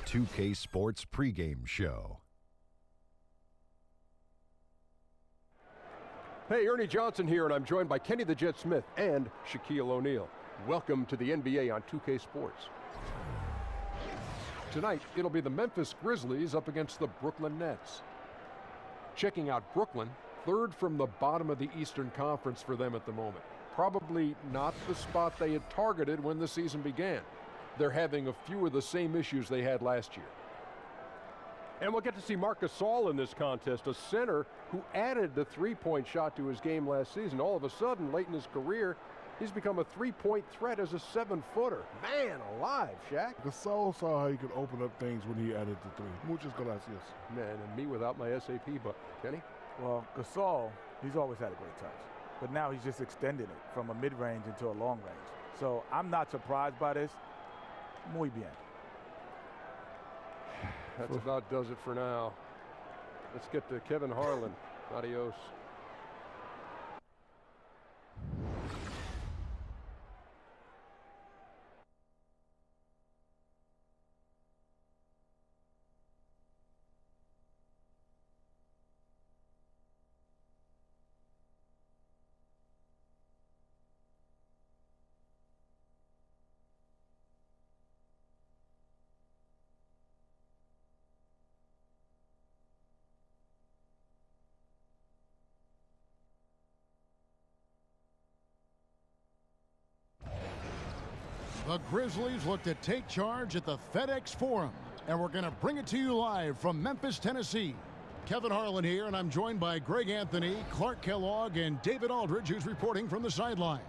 2K Sports pregame show. Hey, Ernie Johnson here, and I'm joined by Kenny the Jet Smith and Shaquille O'Neal. Welcome to the NBA on 2K Sports. Tonight, it'll be the Memphis Grizzlies up against the Brooklyn Nets. Checking out Brooklyn, third from the bottom of the Eastern Conference for them at the moment. Probably not the spot they had targeted when the season began. They're having a few of the same issues they had last year. And we'll get to see Marc Gasol in this contest, a center who added the three-point shot to his game last season. All of a sudden, late in his career, he's become a three-point threat as a seven-footer. Man alive, Shaq. Gasol saw how he could open up things when he added the three. Muchas gracias. Man, and me without my SAP book. Kenny? Well, Gasol, he's always had a great touch. But now he's just extended it from a mid-range into a long range. So I'm not surprised by this. Muy bien. That's about does it for now. Let's get to Kevin Harlan. Adios. The Grizzlies look to take charge at the FedEx Forum, and we're going to bring it to you live from Memphis, Tennessee. Kevin Harlan here, and I'm joined by Greg Anthony, Clark Kellogg, and David Aldridge, who's reporting from the sidelines.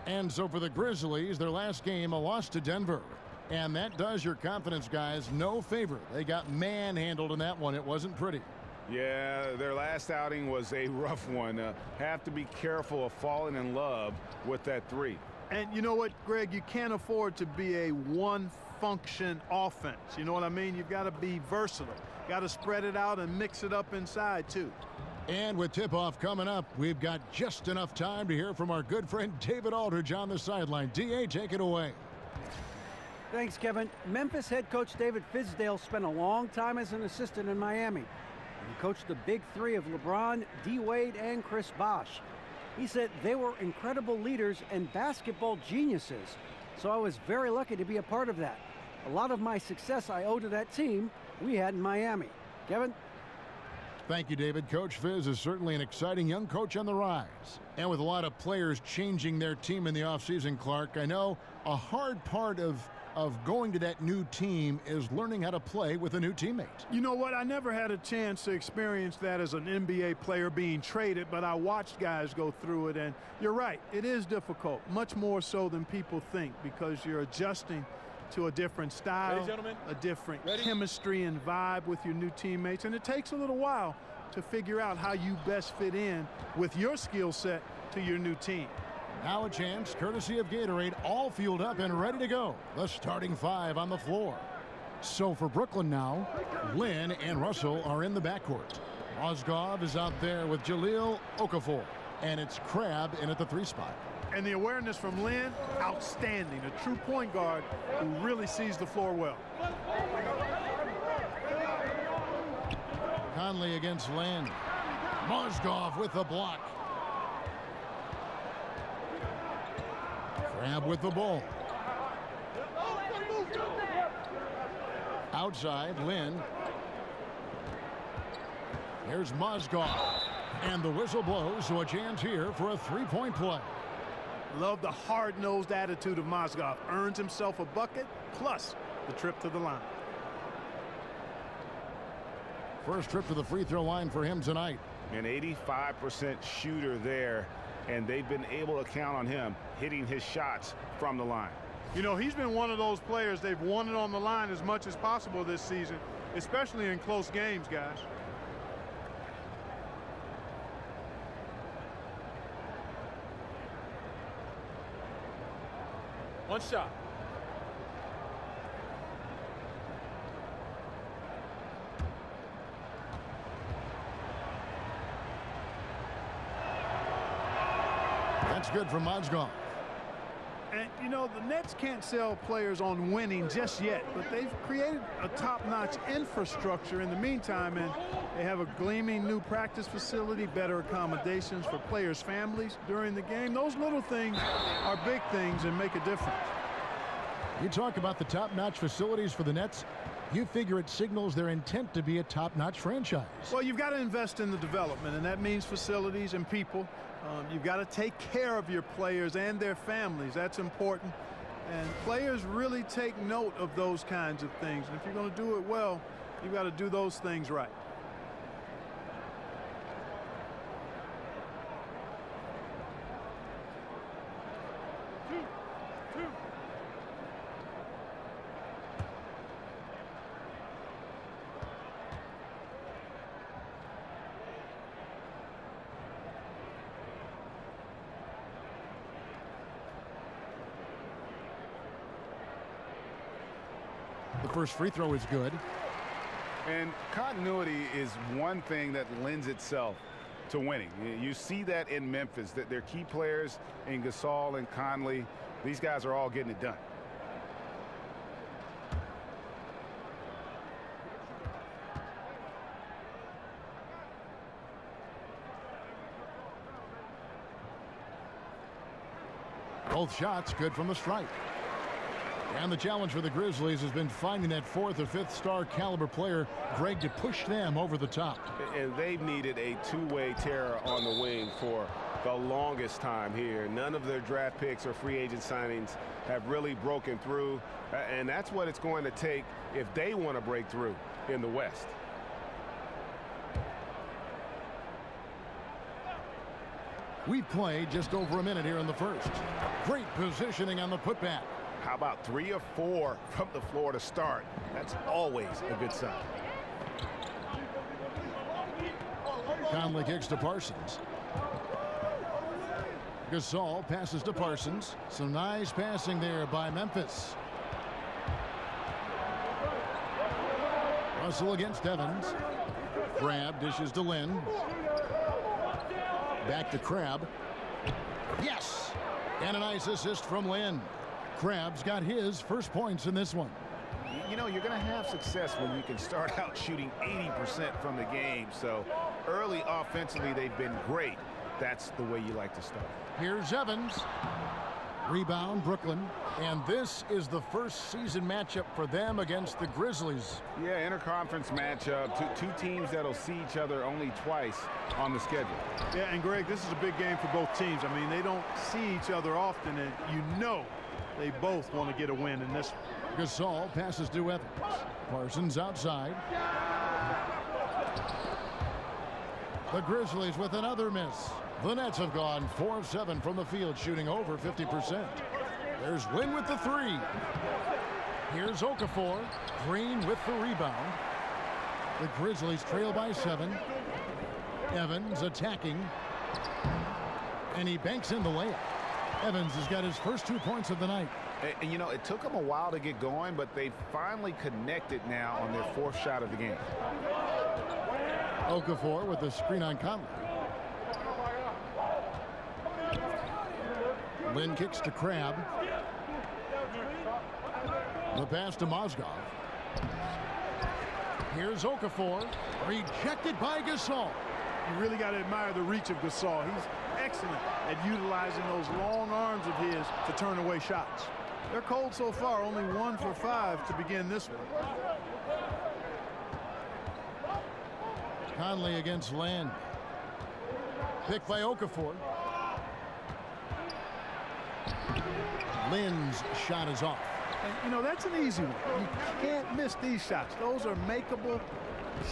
And so for the Grizzlies, their last game, a loss to Denver. And that does your confidence guys no favor. They got manhandled in that one. It wasn't pretty. Yeah, their last outing was a rough one. Have to be careful of falling in love with that three. And you know what, Greg, you can't afford to be a one-function offense. You know what I mean? You've got to be versatile. Got to spread it out and mix it up inside, too. And with tip-off coming up, we've got just enough time to hear from our good friend David Aldridge on the sideline. D.A., take it away. Thanks, Kevin. Memphis head coach David Fizdale spent a long time as an assistant in Miami. He coached the big three of LeBron, D-Wade, and Chris Bosh. He said they were incredible leaders and basketball geniuses, so I was very lucky to be a part of that. A lot of my success I owe to that team we had in Miami. Kevin? Thank you, David. Coach Fizz is certainly an exciting young coach on the rise. And with a lot of players changing their team in the offseason, Clark, I know a hard part of going to that new team is learning how to play with a new teammate. You know what? I never had a chance to experience that as an NBA player being traded, but I watched guys go through it, and you're right. It is difficult, much more so than people think, because you're adjusting to a different style, a different chemistry and vibe with your new teammates, and it takes a little while to figure out how you best fit in with your skill set to your new team. Now a chance, courtesy of Gatorade, all fueled up and ready to go. The starting five on the floor. So for Brooklyn now, Lynn and Russell are in the backcourt. Mozgov is out there with Jahlil Okafor, and it's Crabbe in at the three spot. And the awareness from Lynn, outstanding. A true point guard who really sees the floor well. Conley against Lynn. Mozgov with the block. Crabbe with the ball. Outside, Lynn. Here's Mozgov. And the whistle blows, so a chance here for a three-point play. Love the hard-nosed attitude of Mozgov. Earns himself a bucket, plus the trip to the line. First trip to the free throw line for him tonight. An 85% shooter there, and they've been able to count on him hitting his shots from the line. You know, he's been one of those players they've wanted on the line as much as possible this season, especially in close games, guys. One shot. That's good for Mozgov. And, you know, the Nets can't sell players on winning just yet, but they've created a top-notch infrastructure in the meantime, and they have a gleaming new practice facility, better accommodations for players' families during the game. Those little things are big things and make a difference. You talk about the top-notch facilities for the Nets. You figure it signals their intent to be a top-notch franchise. Well, you've got to invest in the development, and that means facilities and people. You've got to take care of your players and their families. That's important. And players really take note of those kinds of things. And if you're going to do it well, you've got to do those things right. The first free throw is good. And continuity is one thing that lends itself to winning. You see that in Memphis, that their key players in Gasol and Conley, these guys are all getting it done. Both shots good from the stripe. And the challenge for the Grizzlies has been finding that fourth or fifth star caliber player, Greg, to push them over the top. And they've needed a two-way terror on the wing for the longest time here. None of their draft picks or free agent signings have really broken through. And that's what it's going to take if they want to break through in the West. We've played just over a minute here in the first. Great positioning on the putback. How about 3 or 4 from the floor to start? That's always a good sign. Conley kicks to Parsons. Gasol passes to Parsons. Some nice passing there by Memphis. Russell against Evans. Crab dishes to Lynn. Back to Crab. Yes! And a nice assist from Lynn. Crab's got his first points in this one. You know, you're going to have success when you can start out shooting 80% from the game. So early offensively, they've been great. That's the way you like to start. Here's Evans. Rebound, Brooklyn. And this is the first season matchup for them against the Grizzlies. Yeah, interconference matchup. Two teams that'll see each other only twice on the schedule. Yeah, and Greg, this is a big game for both teams. I mean, they don't see each other often, and you know they both want to get a win in this one. Gasol passes to Evans. Parsons outside. The Grizzlies with another miss. The Nets have gone 4 of 7 from the field, shooting over 50%. There's Lynn with the 3. Here's Okafor. Green with the rebound. The Grizzlies trail by 7. Evans attacking. And he banks in the layup. Evans has got his first 2 points of the night. And you know, it took them a while to get going, but they finally connected now on their 4th shot of the game. Okafor with the screen on Conley. Lynn kicks to Crab. The pass to Mozgov. Here's Okafor. Rejected by Gasol. You really got to admire the reach of Gasol. He's excellent at utilizing those long arms of his to turn away shots. They're cold so far, only 1 for 5 to begin this one. Conley against Land. Picked by Okafor. Lynn's shot is off. And, you know, that's an easy one. You can't miss these shots. Those are makeable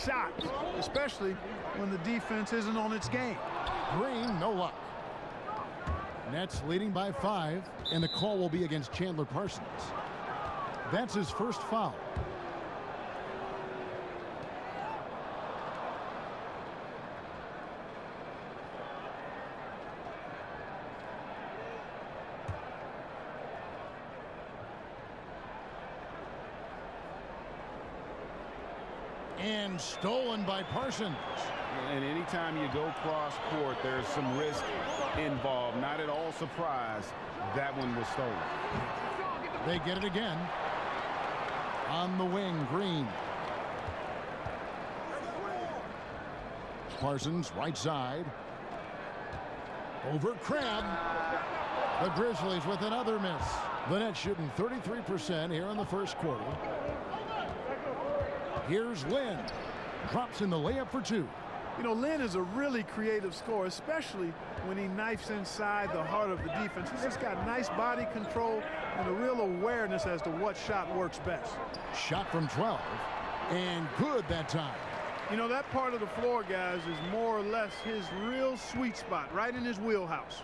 shots, especially when the defense isn't on its game. Green, no luck. Nets leading by 5, and the call will be against Chandler Parsons. That's his first foul. And stolen by Parsons. And anytime you go cross court, there's some risk involved. Not at all surprised that one was stolen. They get it again. On the wing, Green. Parsons, right side. Over Crab. The Grizzlies with another miss. The Nets shooting 33% here in the first quarter. Here's Lynn. Drops in the layup for two. You know, Lynn is a really creative scorer, especially when he knifes inside the heart of the defense. He's just got nice body control and a real awareness as to what shot works best. Shot from 12. And good that time. You know, that part of the floor, guys, is more or less his real sweet spot, right in his wheelhouse.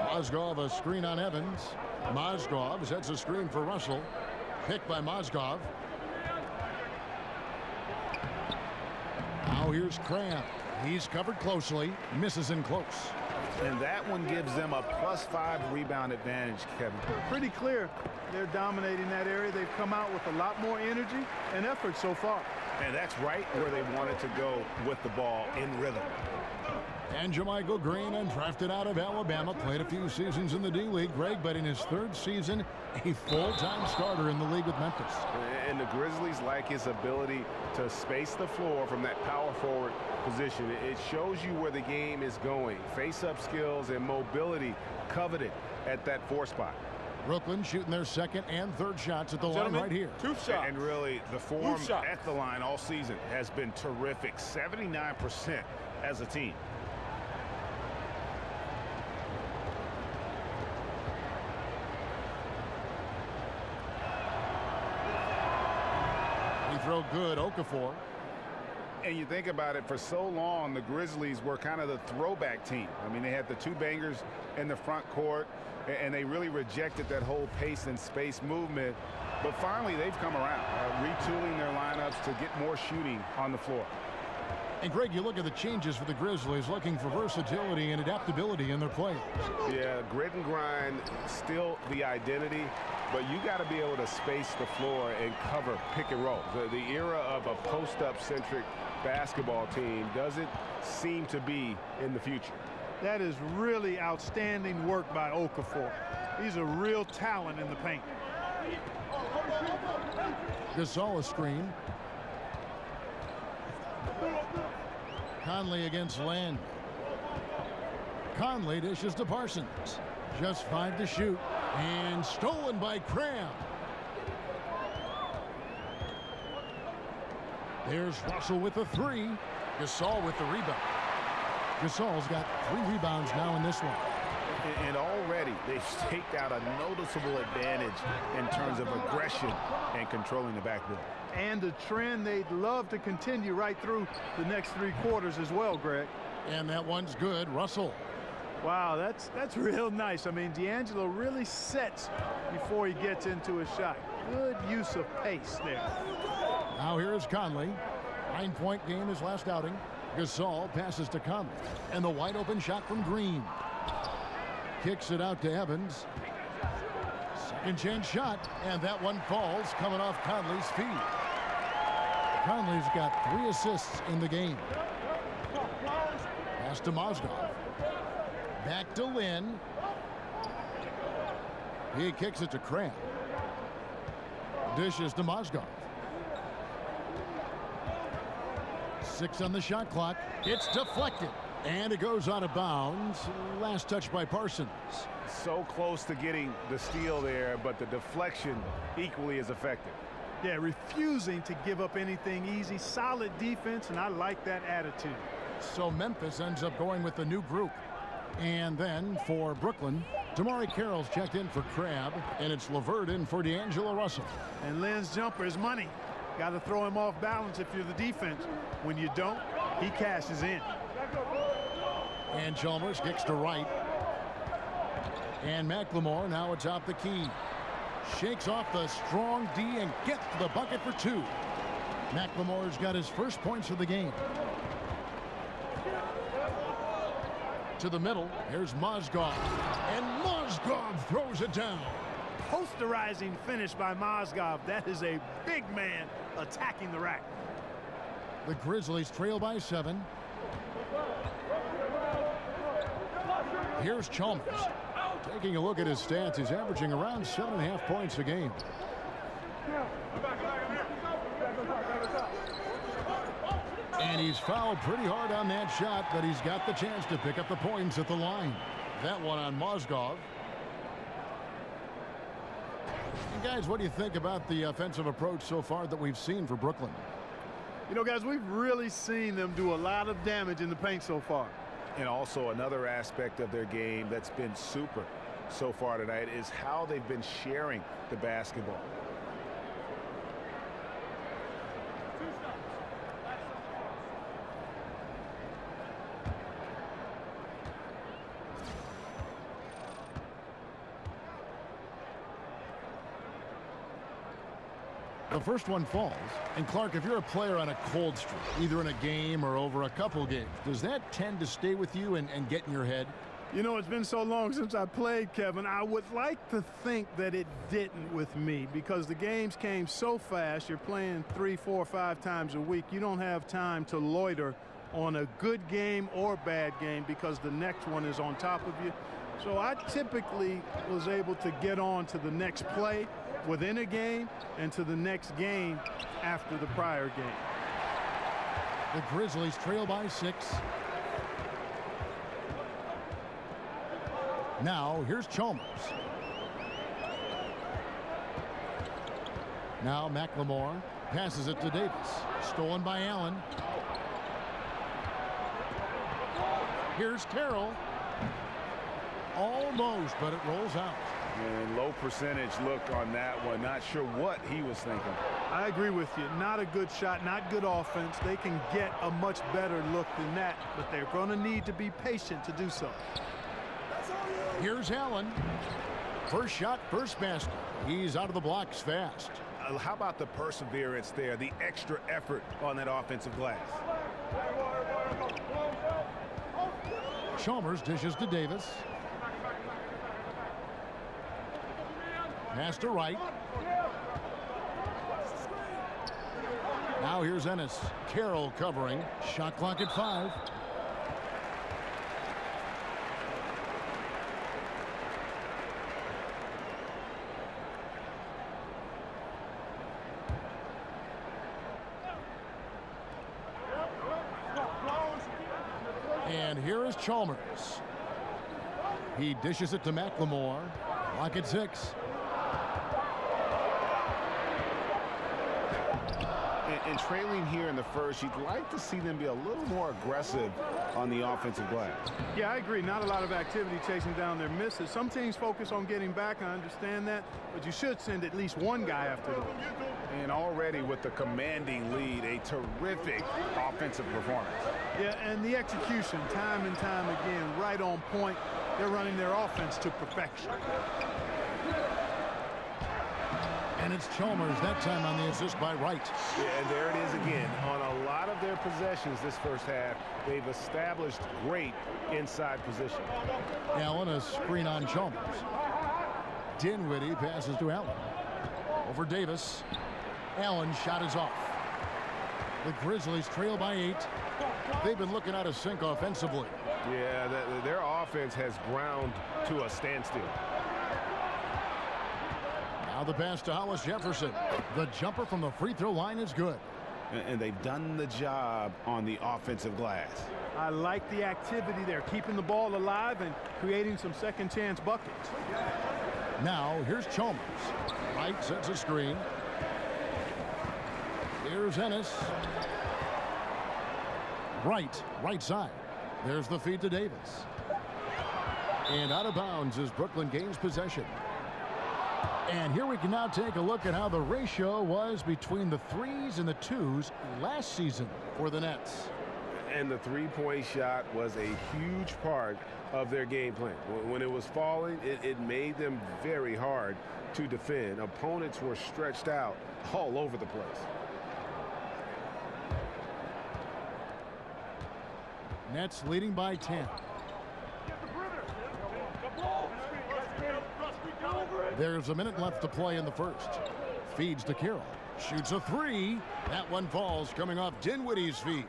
Mozgov a screen on Evans. Mozgov sets a screen for Russell. Picked by Mozgov. Now here's Cram. He's covered closely. Misses in close. And that one gives them a +5 rebound advantage, Kevin. Pretty clear they're dominating that area. They've come out with a lot more energy and effort so far. And that's right where they wanted to go with the ball, in rhythm. And Jermichael Green, undrafted out of Alabama, played a few seasons in the D-League, Greg, but in his third season, a full-time starter in the league with Memphis. And the Grizzlies like his ability to space the floor from that power forward position. It shows you where the game is going. Face-up skills and mobility coveted at that 4 spot. Brooklyn shooting their second and third shots at the line right here. 2 shots. And really, the form at the line all season has been terrific. 79% as a team. Throw good, Okafor. And you think about it, for so long, the Grizzlies were kind of the throwback team. I mean, they had the 2 bangers in the front court, and they really rejected that whole pace and space movement. But finally, they've come around, retooling their lineups to get more shooting on the floor. And Greg, you look at the changes for the Grizzlies, looking for versatility and adaptability in their play. Yeah, grit and grind, still the identity, but you got to be able to space the floor and cover pick and roll. The era of a post-up centric basketball team doesn't seem to be in the future. That is really outstanding work by Okafor. He's a real talent in the paint. Gasol a screen. Conley against Land. Conley dishes to Parsons. Just 5 to shoot. And stolen by Cram. There's Russell with the 3. Gasol with the rebound. Gasol's got 3 rebounds now in this one. And already they've staked out a noticeable advantage in terms of aggression and controlling the backboard. And a trend they'd love to continue right through the next 3 quarters as well, Greg. And that one's good. Russell. Wow, that's real nice. I mean, D'Angelo really sets before he gets into a shot. Good use of pace there. Now here's Conley. 9-point game his last outing. Gasol passes to Conley. And the wide open shot from Green. Kicks it out to Evans. Second chance shot. And that one falls, coming off Conley's feet. Conley's got 3 assists in the game. Pass to Mozgov. Back to Lynn. He kicks it to Cram. Dishes to Mozgov. 6 on the shot clock. It's deflected. And it goes out of bounds. Last touch by Parsons. So close to getting the steal there, but the deflection equally as effective. Yeah, refusing to give up anything easy. Solid defense, and I like that attitude. So Memphis ends up going with the new group. And then for Brooklyn, Damari Carroll's checked in for Crab, and it's LeVert in for D'Angelo Russell. And Lynn's jumper is money. Got to throw him off balance if you're the defense. When you don't, he cashes in. And Chalmers kicks to right. And McLemore now atop the key. Shakes off the strong D and gets to the bucket for 2. McLemore's got his first points of the game. To the middle, here's Mozgov. And Mozgov throws it down. posterizing finish by Mozgov. That is a big man attacking the rack. The Grizzlies trail by 7. Here's Chalmers. Taking a look at his stats, he's averaging around 7.5 points a game. And he's fouled pretty hard on that shot, but he's got the chance to pick up the points at the line. That one on Mozgov. And guys, what do you think about the offensive approach so far that we've seen for Brooklyn? You know, guys, we've really seen them do a lot of damage in the paint so far. And also another aspect of their game that's been super so far tonight is how they've been sharing the basketball. The first one falls. And Clark, if you're a player on a cold streak, either in a game or over a couple games, does that tend to stay with you and get in your head? You know, it's been so long since I played, Kevin. I would like to think that it didn't with me because the games came so fast. You're playing 3, 4, 5 times a week. You don't have time to loiter on a good game or bad game because the next one is on top of you. So I typically was able to get on to the next play within a game and to the next game after the prior game. The Grizzlies trail by 6. Now here's Chalmers. Now McLemore passes it to Davis. Stolen by Allen. Here's Carroll. Almost, but it rolls out. And low percentage look on that one. Not sure what he was thinking. I agree with you. Not a good shot, not good offense. They can get a much better look than that, but they're going to need to be patient to do so. Here's Allen. First shot, first basket. He's out of the blocks fast. How about the perseverance there, the extra effort on that offensive glass? Chalmers dishes to Davis. Pass to Wright. Now here's Ennis. Carroll covering. Shot clock at 5. And here is Chalmers. He dishes it to McLemore. Clock at 6. And trailing here in the first, you'd like to see them be a little more aggressive on the offensive glass. Yeah, I agree. Not a lot of activity chasing down their misses. Some teams focus on getting back. I understand that. But you should send at least one guy after them. And already with the commanding lead, a terrific offensive performance. Yeah, and the execution, time and time again, right on point. They're running their offense to perfection. And it's Chalmers that time on the assist by Wright. Yeah, and there it is again. On a lot of their possessions this first half, they've established great inside position. Allen, a screen on Chalmers. Dinwiddie passes to Allen. Over Davis. Allen shot is off. The Grizzlies trail by 8. They've been looking out of sync offensively. Yeah, their offense has ground to a standstill. Now the pass to Hollis Jefferson. The jumper from the free throw line is good. And they've done the job on the offensive glass. I like the activity there, keeping the ball alive and creating some second chance buckets. Now here's Chalmers. Wright sets a screen. Here's Ennis. Right side. There's the feed to Davis. And out of bounds as Brooklyn gains possession. And here we can now take a look at how the ratio was between the 3s and the 2s last season for the Nets. And the three-point shot was a huge part of their game plan. When it was falling, it made them very hard to defend. Opponents were stretched out all over the place. Nets leading by 10. There's a minute left to play in the first. Feeds to Carroll. Shoots a three. That one falls, coming off Dinwiddie's feet.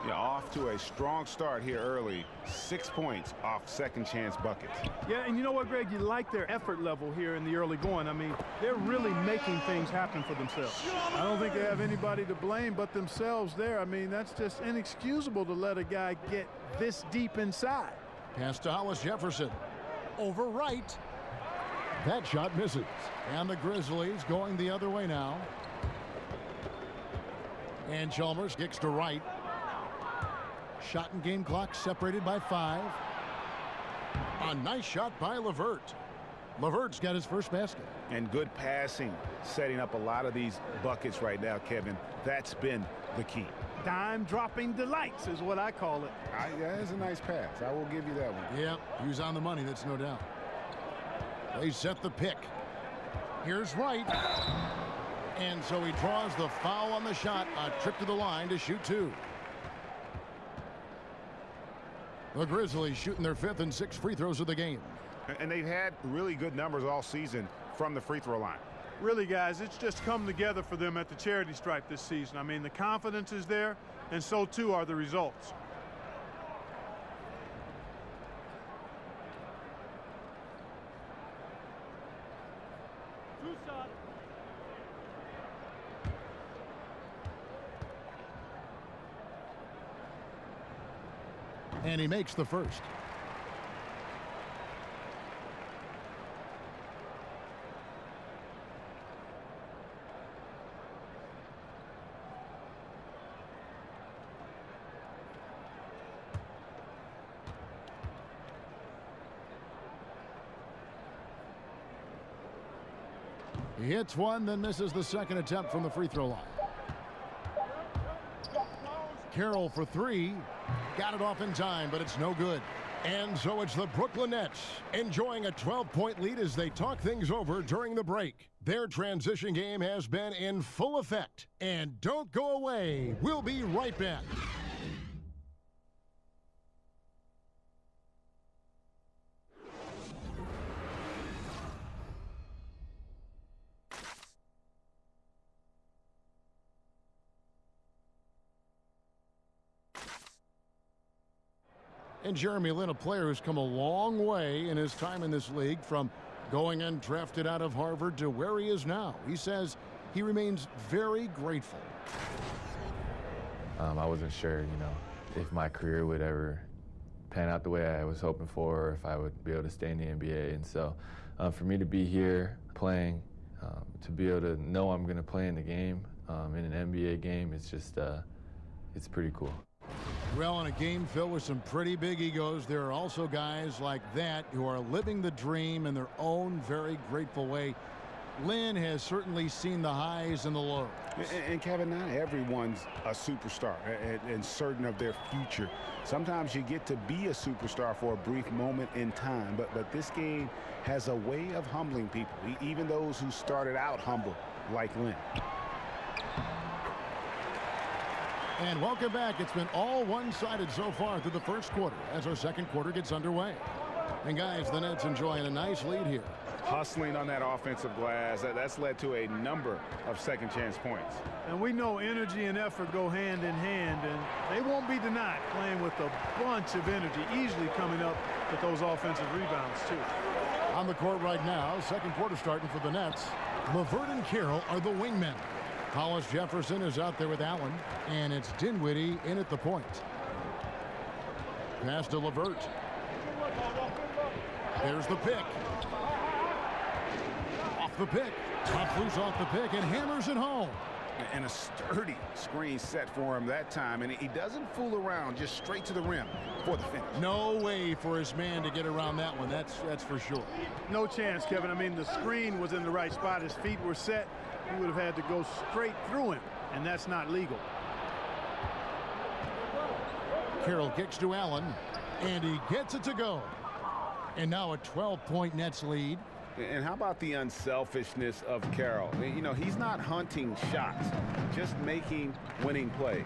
Yeah, off to a strong start here early. 6 points off second chance buckets. Yeah, and you know what, Greg? You like their effort level here in the early going. I mean, they're really making things happen for themselves. I don't think they have anybody to blame but themselves there. I mean, that's just inexcusable to let a guy get this deep inside. Pass to Hollis Jefferson. Over right. That shot misses. And the Grizzlies going the other way now. And Chalmers kicks to right. Shot and game clock separated by 5. A nice shot by LeVert. LeVert's got his first basket. And good passing, setting up a lot of these buckets right now, Kevin. That's been the key. Dime-dropping delights is what I call it. That is a nice pass. I will give you that one. Yep, he was on the money, that's no doubt. They set the pick. Here's Wright. And so he draws the foul on the shot. A trip to the line to shoot 2. The Grizzlies shooting their 5th and 6th free throws of the game. And they've had really good numbers all season from the free throw line. Really, guys, it's just come together for them at the charity stripe this season. I mean, the confidence is there, and so too are the results. And he makes the first. He hits one, then misses the second attempt from the free throw line. Carroll for 3. Got it off in time, but it's no good. And so it's the Brooklyn Nets enjoying a 12-point lead as they talk things over during the break. Their transition game has been in full effect. And don't go away. We'll be right back. And Jeremy Lin, a player who's come a long way in his time in this league, from going undrafted out of Harvard to where he is now. He says he remains very grateful. I wasn't sure, if my career would ever pan out the way I was hoping for, or if I would be able to stay in the NBA. And so for me to be here playing, to be able to know I'm going to play in the game, in an NBA game, it's just, it's pretty cool. Well, in a game filled with some pretty big egos, there are also guys like that who are living the dream in their own very grateful way. Lin has certainly seen the highs and the lows. And Kevin, not everyone's a superstar and certain of their future. Sometimes you get to be a superstar for a brief moment in time, but this game has a way of humbling people, even those who started out humble, like Lin. And welcome back. It's been all one-sided so far through the first quarter as our second quarter gets underway. And guys, the Nets enjoying a nice lead here. Hustling on that offensive glass, that's led to a number of second chance points. And we know energy and effort go hand in hand, and they won't be denied playing with a bunch of energy, easily coming up with those offensive rebounds too. On the court right now, second quarter starting for the Nets. LeVert and Carroll are the wingmen. Hollis Jefferson is out there with Allen, and it's Dinwiddie in at the point. Pass to LeVert. There's the pick. Off the pick. Top loose off the pick and hammers it home. And a sturdy screen set for him that time, and he doesn't fool around, just straight to the rim for the finish. No way for his man to get around that one. That's for sure. No chance, Kevin. I mean, the screen was in the right spot. His feet were set. He would have had to go straight through him, and that's not legal. Carroll kicks to Allen, and he gets it to go. And now a 12-point Nets lead. And how about the unselfishness of Carroll? He's not hunting shots, just making winning plays.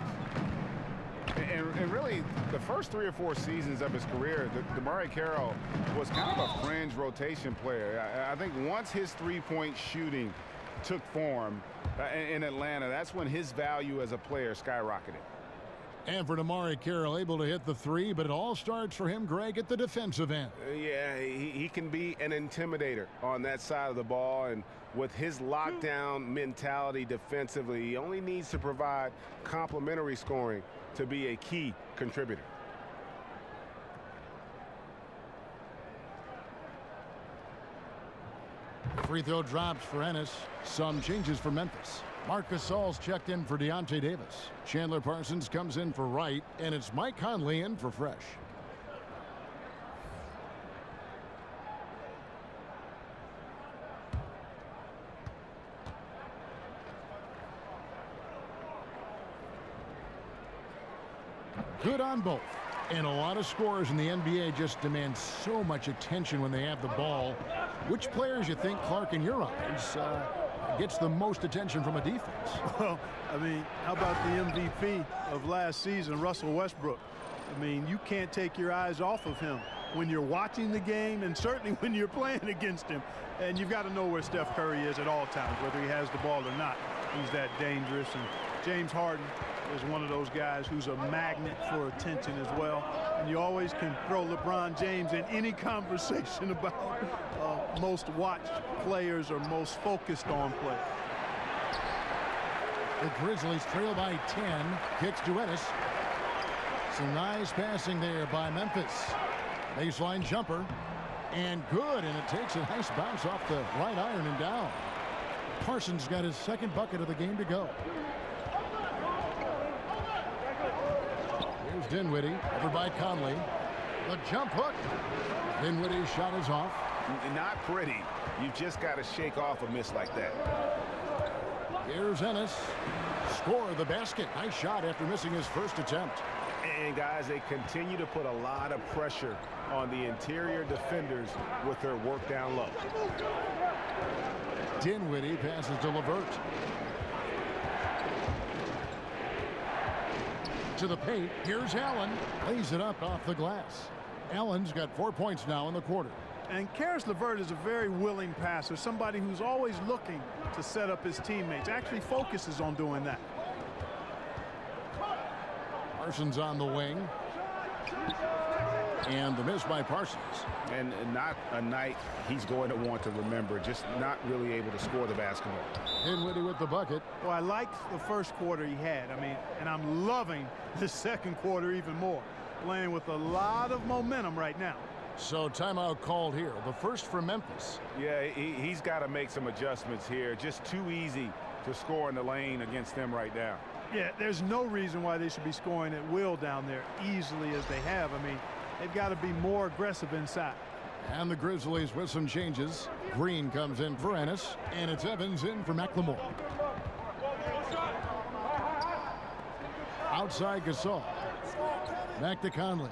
And really, the first 3 or 4 seasons of his career, DeMarre Carroll was kind of a fringe rotation player. I think once his three-point shooting took form in Atlanta, that's when his value as a player skyrocketed. And for DeMarre Carroll, able to hit the three, but it all starts for him, Greg, at the defensive end. Yeah, he can be an intimidator on that side of the ball, and with his lockdown mentality defensively, he only needs to provide complementary scoring to be a key contributor. Free throw drops for Ennis. Some changes for Memphis. Marc Gasol's checked in for Deontay Davis. Chandler Parsons comes in for Wright, and it's Mike Conley in for Fresh. Good on both. And a lot of scorers in the NBA just demand so much attention when they have the ball. Which players you think, Clark, in your eyes, gets the most attention from a defense? Well, I mean, how about the MVP of last season, Russell Westbrook? I mean, you can't take your eyes off of him when you're watching the game and certainly when you're playing against him. And you've got to know where Steph Curry is at all times, whether he has the ball or not. He's that dangerous. And James Harden is one of those guys who's a magnet for attention as well. And you always can throw LeBron James in any conversation about most watched players or most focused on players. The Grizzlies trail by 10. Kicks to Ennis. Some nice passing there by Memphis. Baseline jumper. And good. And it takes a nice bounce off the right iron and down. Parsons got his second bucket of the game to go. Here's Dinwiddie. Over by Conley. The jump hook. Dinwiddie's shot is off. Not pretty. You just got to shake off a miss like that. Here's Ennis. Score the basket. Nice shot after missing his first attempt. And guys, they continue to put a lot of pressure on the interior defenders with their work down low. Dinwiddie passes to LeVert. To the paint. Here's Allen. Lays it up off the glass. Allen's got 4 points now in the quarter. And Karis LeVert is a very willing passer, somebody who's always looking to set up his teammates, actually focuses on doing that. Parsons on the wing. And the miss by Parsons. And not a night he's going to want to remember, just not really able to score the basketball. Dinwiddie with the bucket. Well, I liked the first quarter he had. I mean, and I'm loving the second quarter even more. Playing with a lot of momentum right now. So timeout called here. The first for Memphis. Yeah, he's got to make some adjustments here. Just too easy to score in the lane against them right now. Yeah, there's no reason why they should be scoring at will down there easily as they have. I mean, they've got to be more aggressive inside. And the Grizzlies with some changes. Green comes in for Ennis, and it's Evans in for McLemore. Outside Gasol. Back to Conley.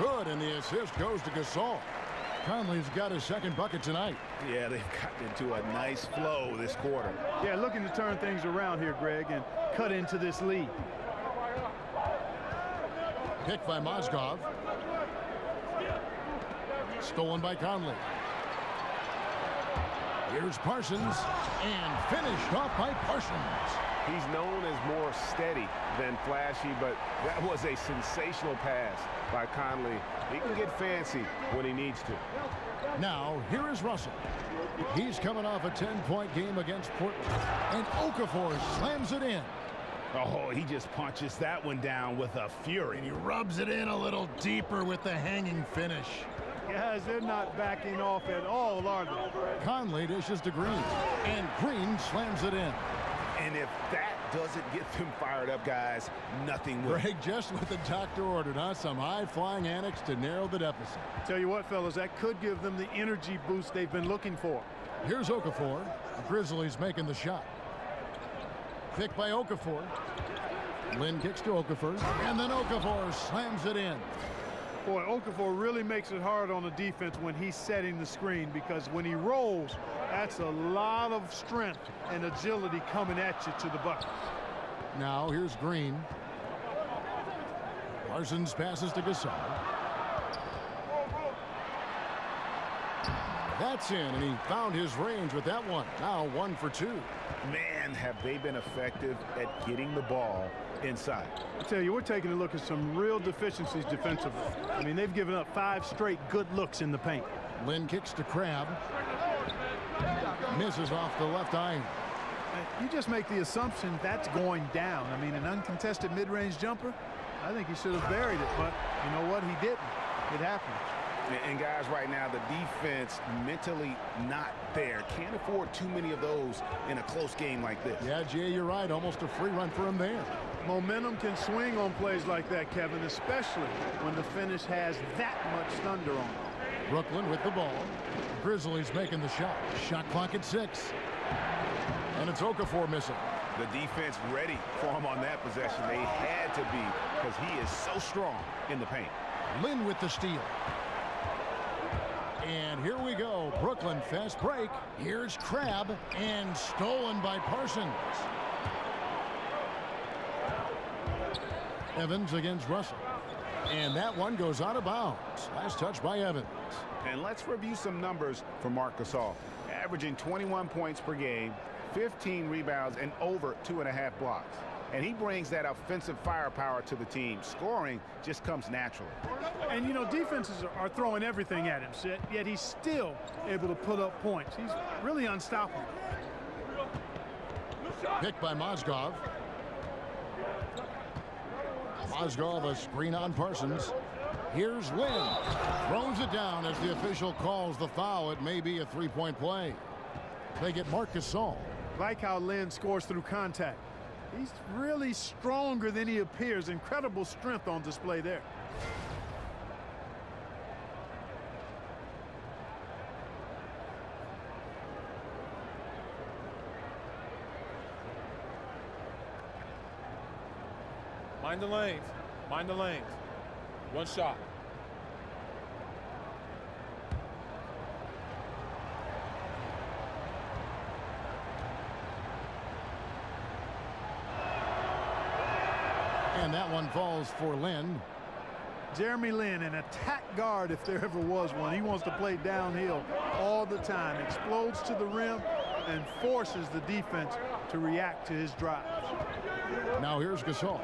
Good, and the assist goes to Gasol. Conley's got his second bucket tonight. Yeah, they've gotten into a nice flow this quarter. Yeah, looking to turn things around here, Greg, and cut into this lead. Picked by Mozgov. Stolen by Conley. Here's Parsons, and finished off by Parsons. He's known as more steady than flashy, but that was a sensational pass by Conley. He can get fancy when he needs to. Now, here is Russell. He's coming off a 10-point game against Portland, and Okafor slams it in. Oh, he just punches that one down with a fury. And he rubs it in a little deeper with the hanging finish. Guys, they're not backing off at all, are they? Conley dishes to Green, and Green slams it in. And if that doesn't get them fired up, guys, nothing will. Greg, just what the doctor ordered, huh? Some high-flying annex to narrow the deficit. Tell you what, fellas, that could give them the energy boost they've been looking for. Here's Okafor. The Grizzlies making the shot. Picked by Okafor. Lynn kicks to Okafor, and then Okafor slams it in. Boy, Okafor really makes it hard on the defense when he's setting the screen, because when he rolls, that's a lot of strength and agility coming at you to the bucket. Now here's Green. Parsons passes to Gasol. That's in, and he found his range with that one. Now 1 for 2. Man, have they been effective at getting the ball inside. I tell you, we're taking a look at some real deficiencies defensively. I mean, they've given up 5 straight good looks in the paint. Lynn kicks to Crabbe. Misses off the left iron. You just make the assumption that's going down. I mean, an uncontested mid-range jumper, I think he should have buried it, but you know what? He didn't. It happened. And guys, right now, the defense mentally not there. Can't afford too many of those in a close game like this. Yeah, Jay, you're right. Almost a free run for him there. Momentum can swing on plays like that, Kevin, especially when the finish has that much thunder on it. Brooklyn with the ball. Grizzlies making the shot. Shot clock at 6. And it's Okafor missing. The defense ready for him on that possession. They had to be, because he is so strong in the paint. Lynn with the steal. And here we go. Brooklyn fast break. Here's Crabbe, and stolen by Parsons. Evans against Russell. And that one goes out of bounds. Last touch by Evans. And let's review some numbers for Marc Gasol. Averaging 21 points per game, 15 rebounds, and over 2.5 blocks. And he brings that offensive firepower to the team. Scoring just comes naturally. And, you know, defenses are throwing everything at him, yet he's still able to put up points. He's really unstoppable. Picked by Mozgov. Mozgov a screen on Parsons. Here's Lynn. Throws it down as the official calls the foul. It may be a three-point play. They get Marc Gasol. Like how Lynn scores through contact. He's really stronger than he appears. Incredible strength on display there. Mind the lanes. Mind the lanes. One shot. And that one falls for Lynn. Jeremy Lin, an attack guard if there ever was one. He wants to play downhill all the time. Explodes to the rim and forces the defense to react to his drives. Now here's Gasol.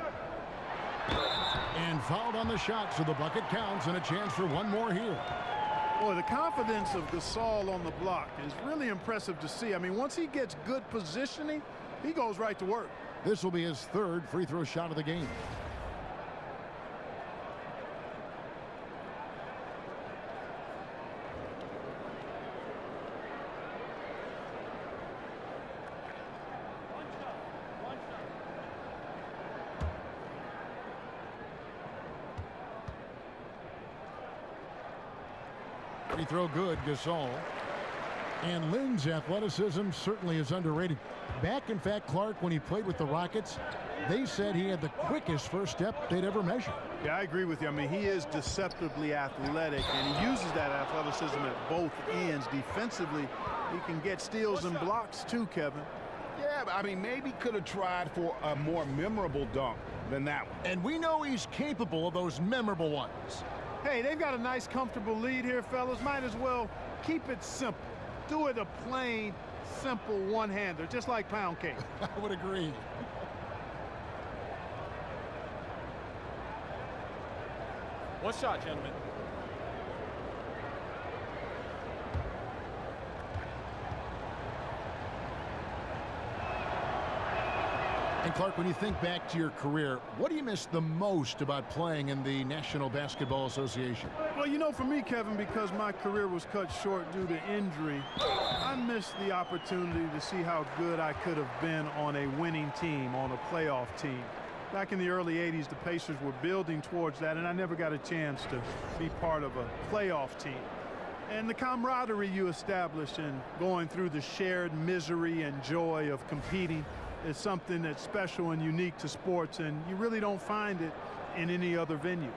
And fouled on the shot, so the bucket counts, and a chance for one more here. Boy, the confidence of Gasol on the block is really impressive to see. I mean, once he gets good positioning, he goes right to work. This will be his third free throw shot of the game. Free throw good, Gasol. And Lynn's athleticism certainly is underrated. Back, in fact, Clark, when he played with the Rockets, they said he had the quickest first step they'd ever measured. Yeah, I agree with you. I mean, he is deceptively athletic, and he uses that athleticism at both ends. Defensively, he can get steals and blocks too, Kevin. Yeah, but I mean, maybe could have tried for a more memorable dunk than that one. And we know he's capable of those memorable ones. Hey, they've got a nice, comfortable lead here, fellas. Might as well keep it simple. Do it a plain, simple one-hander, just like pound cake. I would agree. One shot, gentlemen. And Clark, when you think back to your career, what do you miss the most about playing in the National Basketball Association? Well, you know, for me, Kevin, because my career was cut short due to injury, I missed the opportunity to see how good I could have been on a winning team, on a playoff team. Back in the early 80s, the Pacers were building towards that, and I never got a chance to be part of a playoff team. And the camaraderie you establish in going through the shared misery and joy of competing is something that's special and unique to sports, and you really don't find it in any other venue.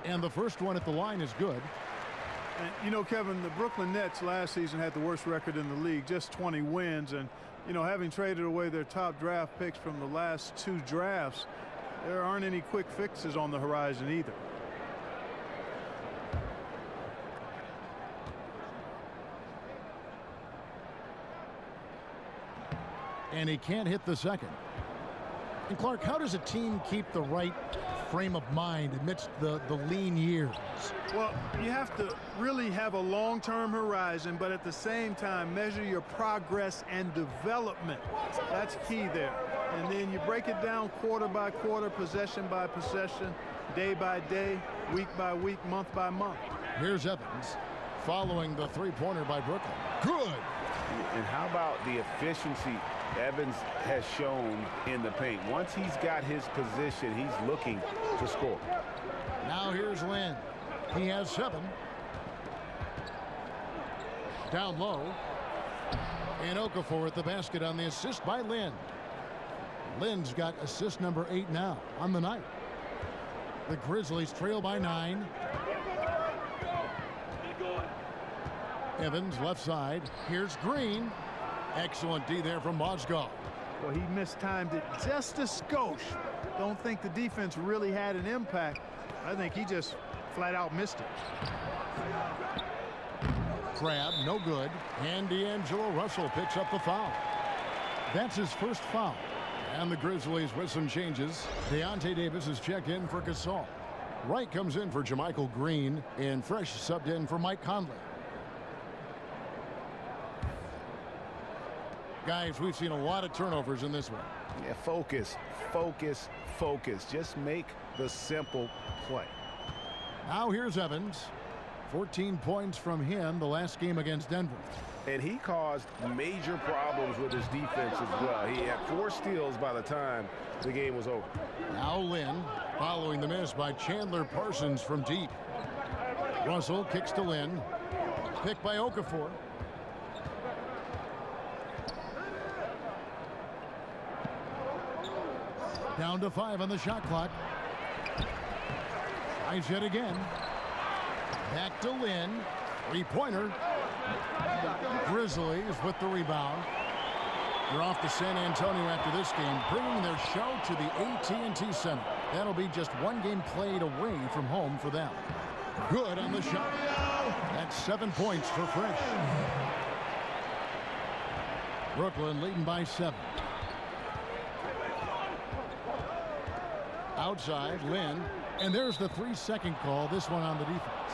And the first one at the line is good. And, you know, Kevin, the Brooklyn Nets last season had the worst record in the league, just 20 wins. And, you know, having traded away their top draft picks from the last 2 drafts, there aren't any quick fixes on the horizon either. And he can't hit the second. And Clark, how does a team keep the right frame of mind amidst the lean years? Well, you have to really have a long-term horizon, but at the same time measure your progress and development. That's key there. And then you break it down quarter by quarter, possession by possession, day by day, week by week, month by month. Here's Evans following the three-pointer by Brooklyn. Good. And how about the efficiency Evans has shown in the paint? Once he's got his position, he's looking to score. Now here's Lynn. He has 7. Down low. And Okafor at the basket on the assist by Lynn. Lynn's got assist number 8 now on the night. The Grizzlies trail by 9. Evans left side. Here's Green. Excellent D there from Mozgov. Well, he mistimed it just a skosh. Don't think the defense really had an impact. I think he just flat out missed it. Crab, no good. And D'Angelo Russell picks up the foul. That's his first foul. And the Grizzlies with some changes. Deontay Davis is checked in for Gasol. Wright comes in for JaMychal Green. And Fresh subbed in for Mike Conley. Guys, we've seen a lot of turnovers in this one. Yeah, focus, focus, focus. Just make the simple play. Now here's Evans. 14 points from him the last game against Denver. And he caused major problems with his defense as well. He had 4 steals by the time the game was over. Now Lynn following the miss by Chandler Parsons from deep. Russell kicks to Lynn. Picked by Okafor. Down to 5 on the shot clock. Tries yet again. Back to Lynn. 3-pointer. Grizzlies with the rebound. They're off to San Antonio after this game, bringing their show to the AT&T Center. That'll be just 1 game played away from home for them. Good on the shot. That's 7 points for Fresh. Brooklyn leading by 7. Outside, Lynn. And there's the 3-second call, this one on the defense.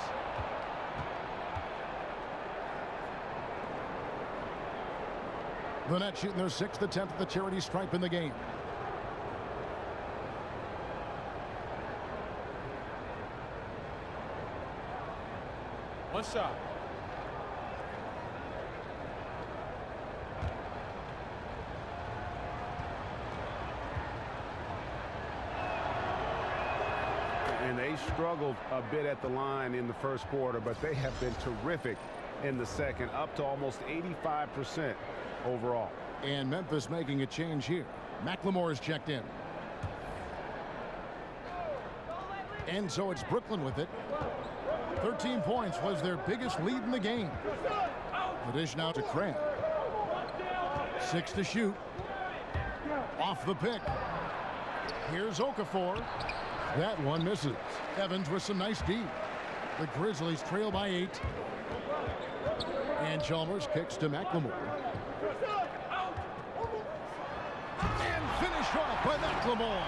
The Nets shooting their 6th attempt at the charity stripe in the game. One shot. And they struggled a bit at the line in the first quarter, but they have been terrific in the second, up to almost 85% overall. And Memphis making a change here. McLemore is checked in. And so it's Brooklyn with it. 13 points was their biggest lead in the game. The dish now to Crab. 6 to shoot. Off the pick. Here's Okafor. That one misses. Evans with some nice D. The Grizzlies trail by 8. And Chalmers kicks to McLemore. And finished off by McLemore.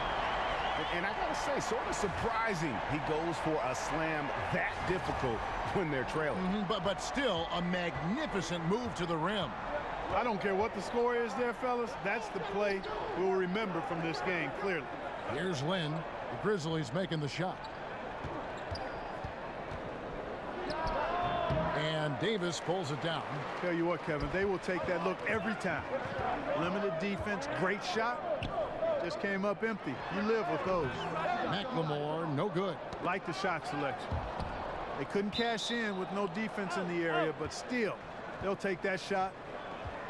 And I gotta say, sort of surprising he goes for a slam that difficult when they're trailing. But still a magnificent move to the rim. I don't care what the score is there, fellas. That's the play we'll remember from this game, clearly. Here's Lynn. The Grizzlies making the shot. And Davis pulls it down. Tell you what, Kevin, they will take that look every time. Limited defense, great shot. Just came up empty. You live with those. McLemore, no good. Like the shot selection. They couldn't cash in with no defense in the area, but still, they'll take that shot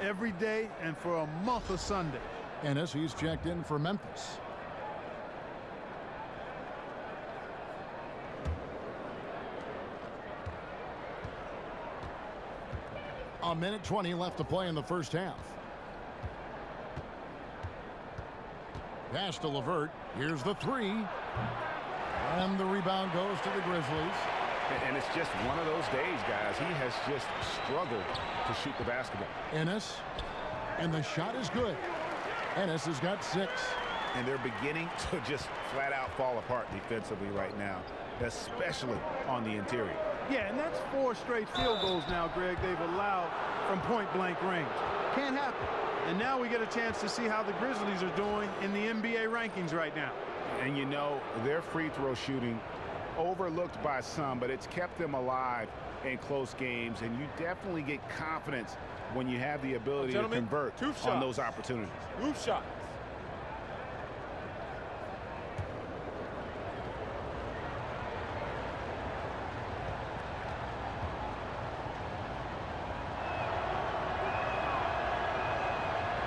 every day and for a month of Sunday. Ennis, he's checked in for Memphis. A minute 20 left to play in the first half. Pass to LeVert. Here's the three. And the rebound goes to the Grizzlies. And it's just one of those days, guys. He has just struggled to shoot the basketball. Ennis. And the shot is good. Ennis has got 6. And they're beginning to just flat out fall apart defensively right now, especially on the interior. Yeah, and that's 4 straight field goals now, Greg, they've allowed from point-blank range. Can't happen. And now we get a chance to see how the Grizzlies are doing in the NBA rankings right now. And you know, their free throw shooting overlooked by some, but it's kept them alive in close games, and you definitely get confidence when you have the ability to convert on those opportunities. 2 shots.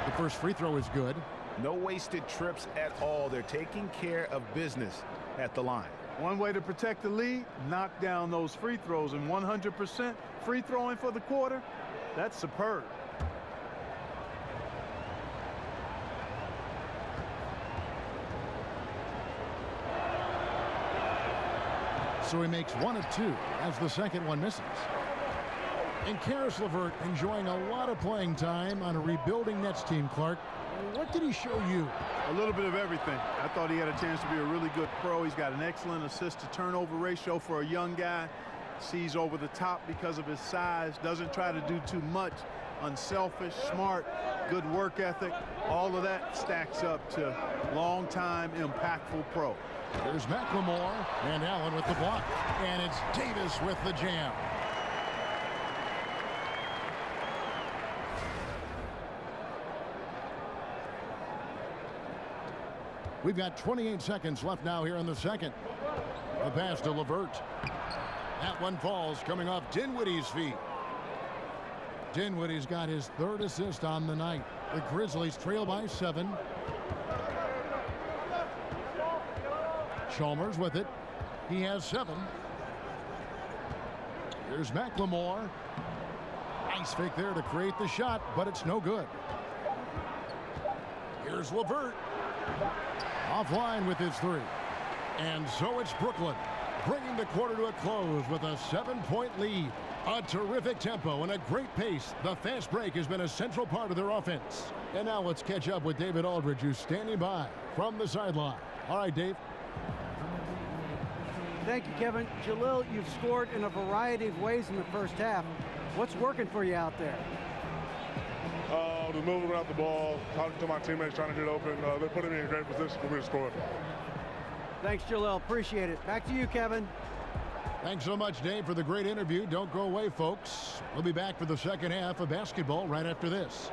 The first free throw is good. No wasted trips at all. They're taking care of business at the line. One way to protect the lead, knock down those free throws, and 100% free throwing for the quarter, that's superb. So he makes 1 of 2 as the second one misses. And Karis LeVert enjoying a lot of playing time on a rebuilding Nets team, Clark. What did he show you? A little bit of everything. I thought he had a chance to be a really good pro. He's got an excellent assist-to-turnover ratio for a young guy. Sees over the top because of his size. Doesn't try to do too much. Unselfish, smart, good work ethic. All of that stacks up to long-time, impactful pro. There's McLemore and Allen with the block. And it's Davis with the jam. We've got 28 seconds left now here in the second. The pass to LeVert. That one falls coming off Dinwiddie's feet. Dinwiddie's got his 3rd assist on the night. The Grizzlies trail by 7. Chalmers with it. He has 7. Here's McLemore. Nice fake there to create the shot, but it's no good. Here's LeVert. Offline with his 3. And so it's Brooklyn bringing the quarter to a close with a 7-point lead. A terrific tempo and a great pace. The fast break has been a central part of their offense. And now let's catch up with David Aldridge, who's standing by from the sideline. All right, Dave. Thank you, Kevin. Jalil, you've scored in a variety of ways in the first half. What's working for you out there? Just moving around the ball, talking to my teammates, trying to get open. They're putting me in a great position for me to score. Thanks, Jalil. Appreciate it. Back to you, Kevin. Thanks so much, Dave, for the great interview. Don't go away, folks. We'll be back for the second half of basketball right after this.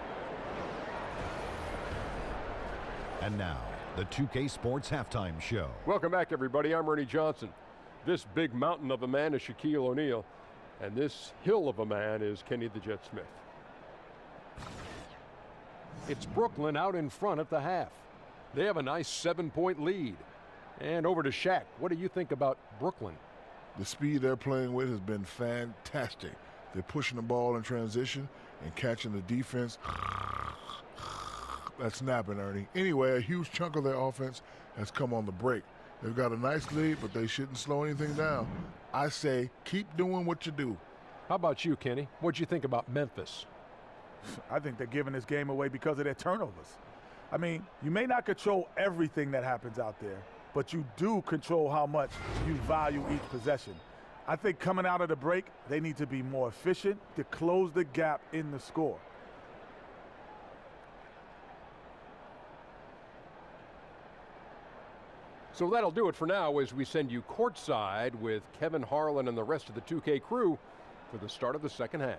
And now, the 2K Sports Halftime Show. Welcome back, everybody. I'm Ernie Johnson. This big mountain of a man is Shaquille O'Neal, and this hill of a man is Kenny the Jet Smith. It's Brooklyn out in front at the half. They have a nice 7-point lead. And over to Shaq. What do you think about Brooklyn? The speed they're playing with has been fantastic. They're pushing the ball in transition and catching the defense. That's snapping, Ernie. Anyway, a huge chunk of their offense has come on the break. They've got a nice lead, but they shouldn't slow anything down. I say keep doing what you do. How about you, Kenny? What'd you think about Memphis? I think they're giving this game away because of their turnovers. I mean, you may not control everything that happens out there, but you do control how much you value each possession. I think coming out of the break, they need to be more efficient to close the gap in the score. So that'll do it for now as we send you courtside with Kevin Harlan and the rest of the 2K crew for the start of the second half.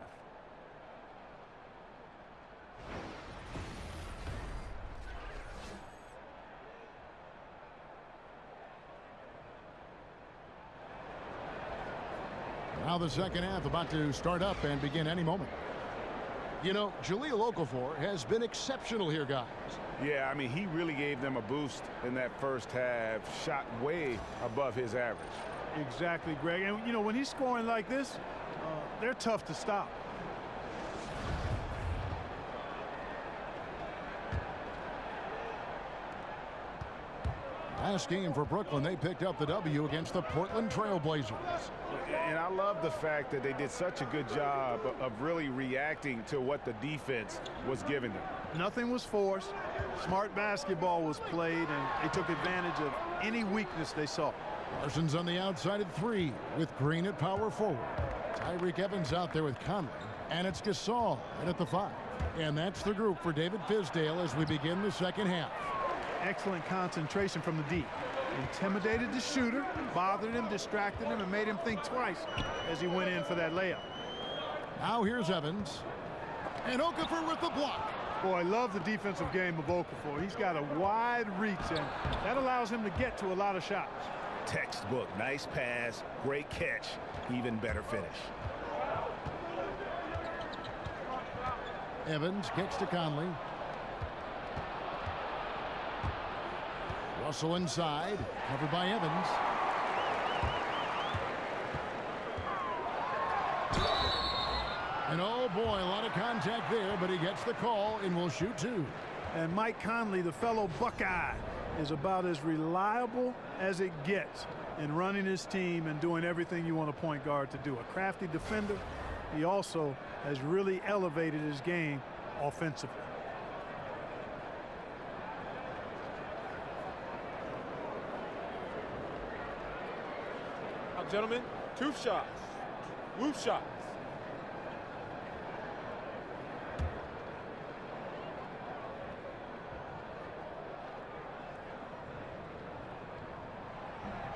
Now the second half about to start up and begin any moment. You know, Jalil Okafor has been exceptional here, guys. Yeah, I mean, he really gave them a boost in that first half, shot way above his average. Exactly, Greg. And, you know, when he's scoring like this, they're tough to stop. Last game for Brooklyn, they picked up the W against the Portland Trail Blazers. And I love the fact that they did such a good job of really reacting to what the defense was giving them. Nothing was forced. Smart basketball was played, and they took advantage of any weakness they saw. Parsons on the outside at 3 with Green at power forward. Tyreke Evans out there with Conley. And it's Gasol in at the 5. And that's the group for David Fizdale as we begin the second half. Excellent concentration from the deep. Intimidated the shooter, bothered him, distracted him, and made him think twice as he went in for that layup. Now here's Evans. And Okafor with the block. Boy, I love the defensive game of Okafor. He's got a wide reach, and that allows him to get to a lot of shots. Textbook. Nice pass, great catch, even better finish. Evans kicks to Conley. Russell inside, covered by Evans. And oh boy, a lot of contact there, but he gets the call and will shoot 2. And Mike Conley, the fellow Buckeye, is about as reliable as it gets in running his team and doing everything you want a point guard to do. A crafty defender. He also has really elevated his game offensively. Now, gentlemen, 2 shots. Whoop shots.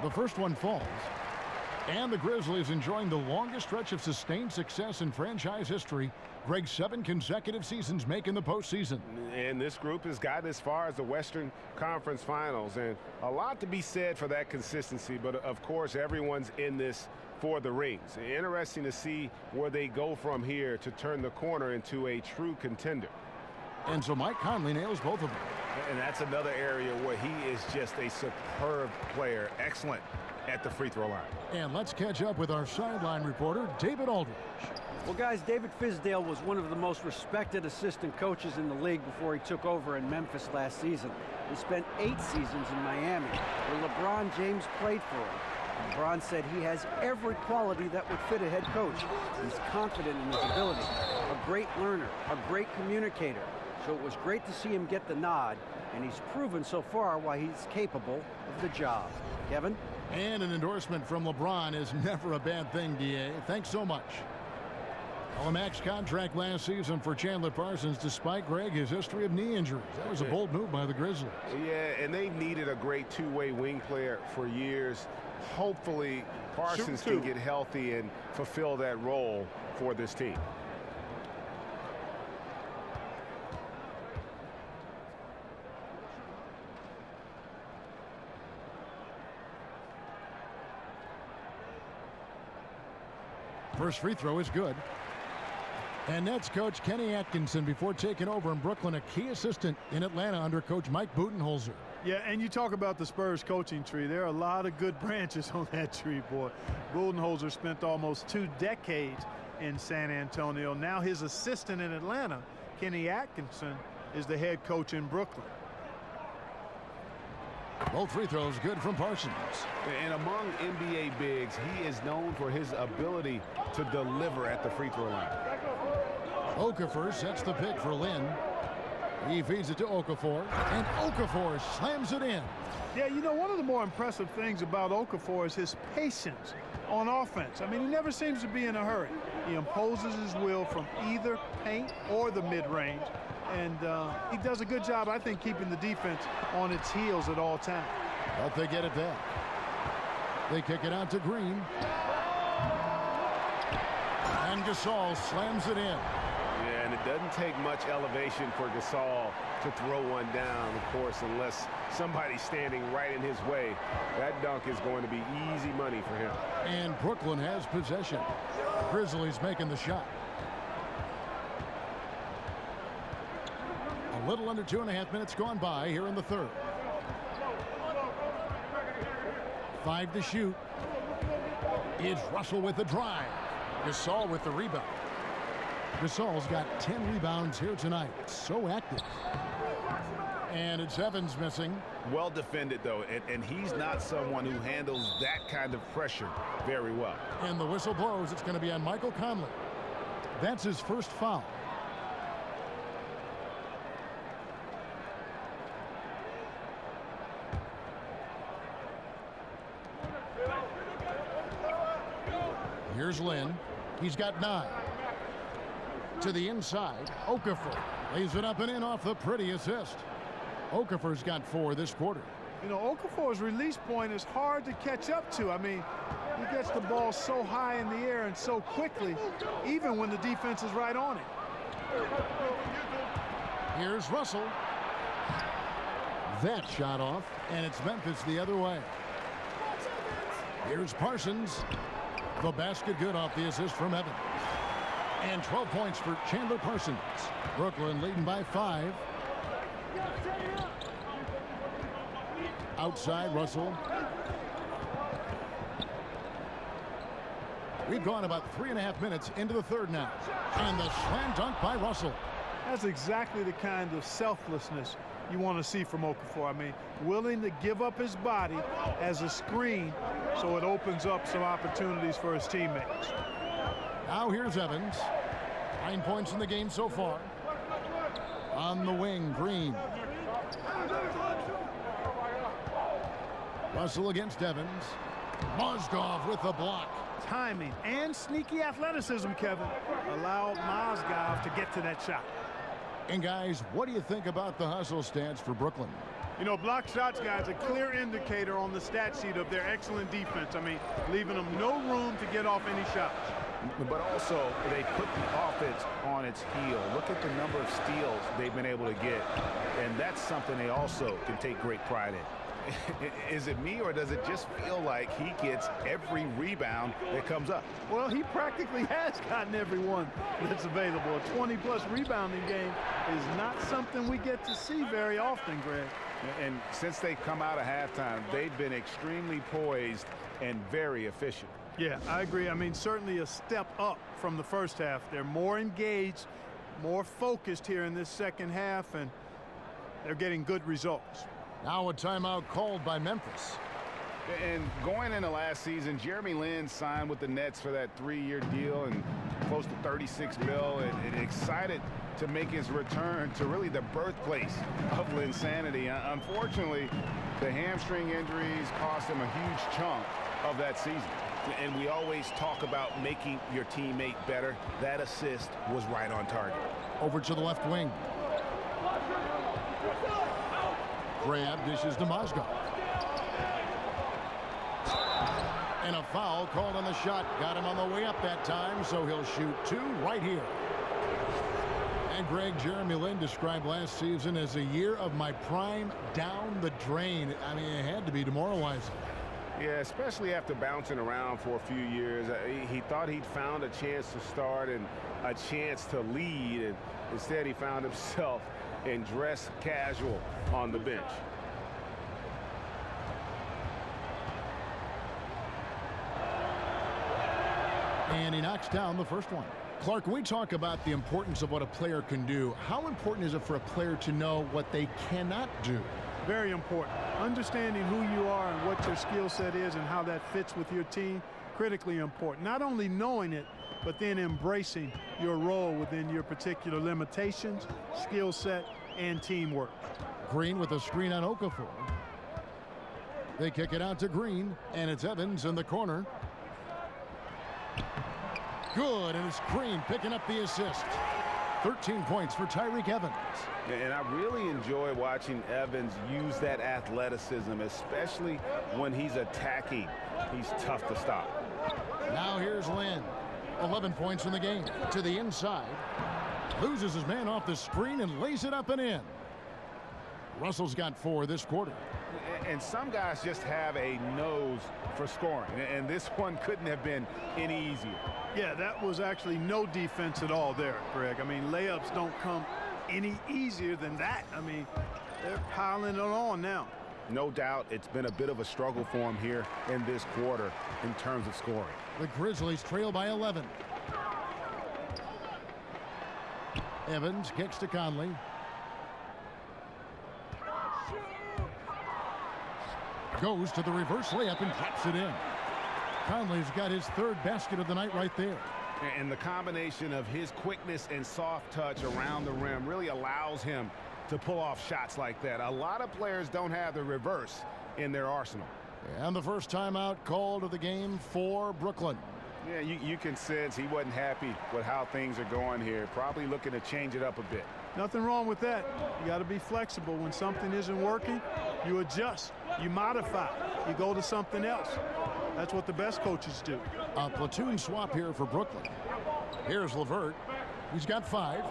The first one falls. And the Grizzlies enjoying the longest stretch of sustained success in franchise history. Greg, 7 consecutive seasons making the postseason. And this group has gotten as far as the Western Conference Finals. And a lot to be said for that consistency. But, of course, everyone's in this for the rings. Interesting to see where they go from here to turn the corner into a true contender. And so Mike Conley nails both of them. And that's another area where he is just a superb player. Excellent at the free throw line. And let's catch up with our sideline reporter, David Aldridge. Well, guys, David Fizdale was one of the most respected assistant coaches in the league before he took over in Memphis last season. He spent 8 seasons in Miami, where LeBron James played for him. LeBron said he has every quality that would fit a head coach. He's confident in his ability, a great learner, a great communicator. So it was great to see him get the nod, and he's proven so far why he's capable of the job. Kevin? And an endorsement from LeBron is never a bad thing, D.A. Thanks so much. Well, a max contract last season for Chandler Parsons, despite, Greg, his history of knee injuries. That was a bold move by the Grizzlies. Yeah, and they needed a great two-way wing player for years. Hopefully, Parsons can get healthy and fulfill that role for this team. First free throw is good. And that's Coach Kenny Atkinson before taking over in Brooklyn, a key assistant in Atlanta under Coach Mike Budenholzer. Yeah, and you talk about the Spurs coaching tree. There are a lot of good branches on that tree, boy. Budenholzer spent almost 2 decades in San Antonio. Now his assistant in Atlanta, Kenny Atkinson, is the head coach in Brooklyn. Both free throws good from Parsons. And among NBA bigs, he is known for his ability to deliver at the free throw line. Okafor sets the pick for Lynn. He feeds it to Okafor, and Okafor slams it in. Yeah, you know, one of the more impressive things about Okafor is his patience on offense. I mean, he never seems to be in a hurry. He imposes his will from either paint or the mid-range. And he does a good job, I think, keeping the defense on its heels at all times. But they get it back. They kick it out to Green. And Gasol slams it in. Yeah, and it doesn't take much elevation for Gasol to throw one down, of course, unless somebody's standing right in his way. That dunk is going to be easy money for him. And Brooklyn has possession. Grizzlies making the shot. A little under 2.5 minutes gone by here in the third. 5 to shoot. It's Russell with the drive. Gasol with the rebound. Gasol's got 10 rebounds here tonight. So active. And it's Evans missing. Well defended, though, and he's not someone who handles that kind of pressure very well. And the whistle blows. It's going to be on Michael Conley. That's his first foul. Here's Lynn. He's got 9. To the inside, Okafor lays it up and in off the pretty assist. Okafor's got 4 this quarter. You know, Okafor's release point is hard to catch up to. I mean, he gets the ball so high in the air and so quickly, even when the defense is right on it. Here's Russell. That shot off, and it's Memphis the other way. Here's Parsons. The basket good off the assist from Evans. And 12 points for Chandler Parsons. Brooklyn leading by 5. Outside, Russell. We've gone about 3.5 minutes into the third now. And the slam dunk by Russell. That's exactly the kind of selflessness you want to see from Okafor. I mean, willing to give up his body as a screen so it opens up some opportunities for his teammates. Now here's Evans. 9 points in the game so far. On the wing, Green. Russell against Evans. Mozgov with the block. Timing and sneaky athleticism, Kevin, allowed Mozgov to get to that shot. And guys, what do you think about the hustle stance for Brooklyn? You know, block shots, guys, a clear indicator on the stat sheet of their excellent defense. I mean, leaving them no room to get off any shots. But also, they put the offense on its heel. Look at the number of steals they've been able to get. And that's something they also can take great pride in. Is it me, or does it just feel like he gets every rebound that comes up? Well, he practically has gotten every one that's available. A 20-plus rebounding game is not something we get to see very often, Greg. And since they've come out of halftime, they've been extremely poised and very efficient. Yeah, I agree. I mean, certainly a step up from the first half. They're more engaged, more focused here in this second half, and they're getting good results. Now a timeout called by Memphis. And going into last season, Jeremy Lin signed with the Nets for that 3-year deal and close to $36 million, and excited to make his return to really the birthplace of Linsanity. Unfortunately, the hamstring injuries cost him a huge chunk of that season. And we always talk about making your teammate better. That assist was right on target. Over to the left wing. Grab dishes to Mozgov. And a foul called on the shot. Got him on the way up that time, so he'll shoot 2 right here. And Greg, Jeremy Lin described last season as a year of my prime down the drain. I mean, it had to be demoralizing. Yeah, especially after bouncing around for a few years. He thought he'd found a chance to start and a chance to lead, and instead he found himself in dress casual on the bench. And he knocks down the first one. Clark, when we talk about the importance of what a player can do, how important is it for a player to know what they cannot do? Very important. Understanding who you are and what your skill set is and how that fits with your team, critically important. Not only knowing it, but then embracing your role within your particular limitations, skill set, and teamwork. Green with a screen on Okafor. They kick it out to Green, and it's Evans in the corner. Good, and it's Green picking up the assist. 13 points for Tyreke Evans. And I really enjoy watching Evans use that athleticism, especially when he's attacking. He's tough to stop. Now here's Lin. 11 points in the game. To the inside. Loses his man off the screen and lays it up and in. Russell's got 4 this quarter. And some guys just have a nose for scoring, and this one couldn't have been any easier. Yeah, that was actually no defense at all there, Greg. I mean, layups don't come any easier than that. I mean, they're piling it on now. No doubt it's been a bit of a struggle for him here in this quarter in terms of scoring. The Grizzlies trail by 11. Evans kicks to Conley. goes to the reverse layup and drops it in. Conley's got his third basket of the night right there. And the combination of his quickness and soft touch around the rim really allows him to pull off shots like that. A lot of players don't have the reverse in their arsenal. And the first timeout called of the game for Brooklyn. Yeah, you can sense he wasn't happy with how things are going here. Probably looking to change it up a bit. Nothing wrong with that. You got to be flexible. When something isn't working, you adjust, you modify, you go to something else. That's what the best coaches do. A platoon swap here for Brooklyn. Here's LeVert. He's got 5.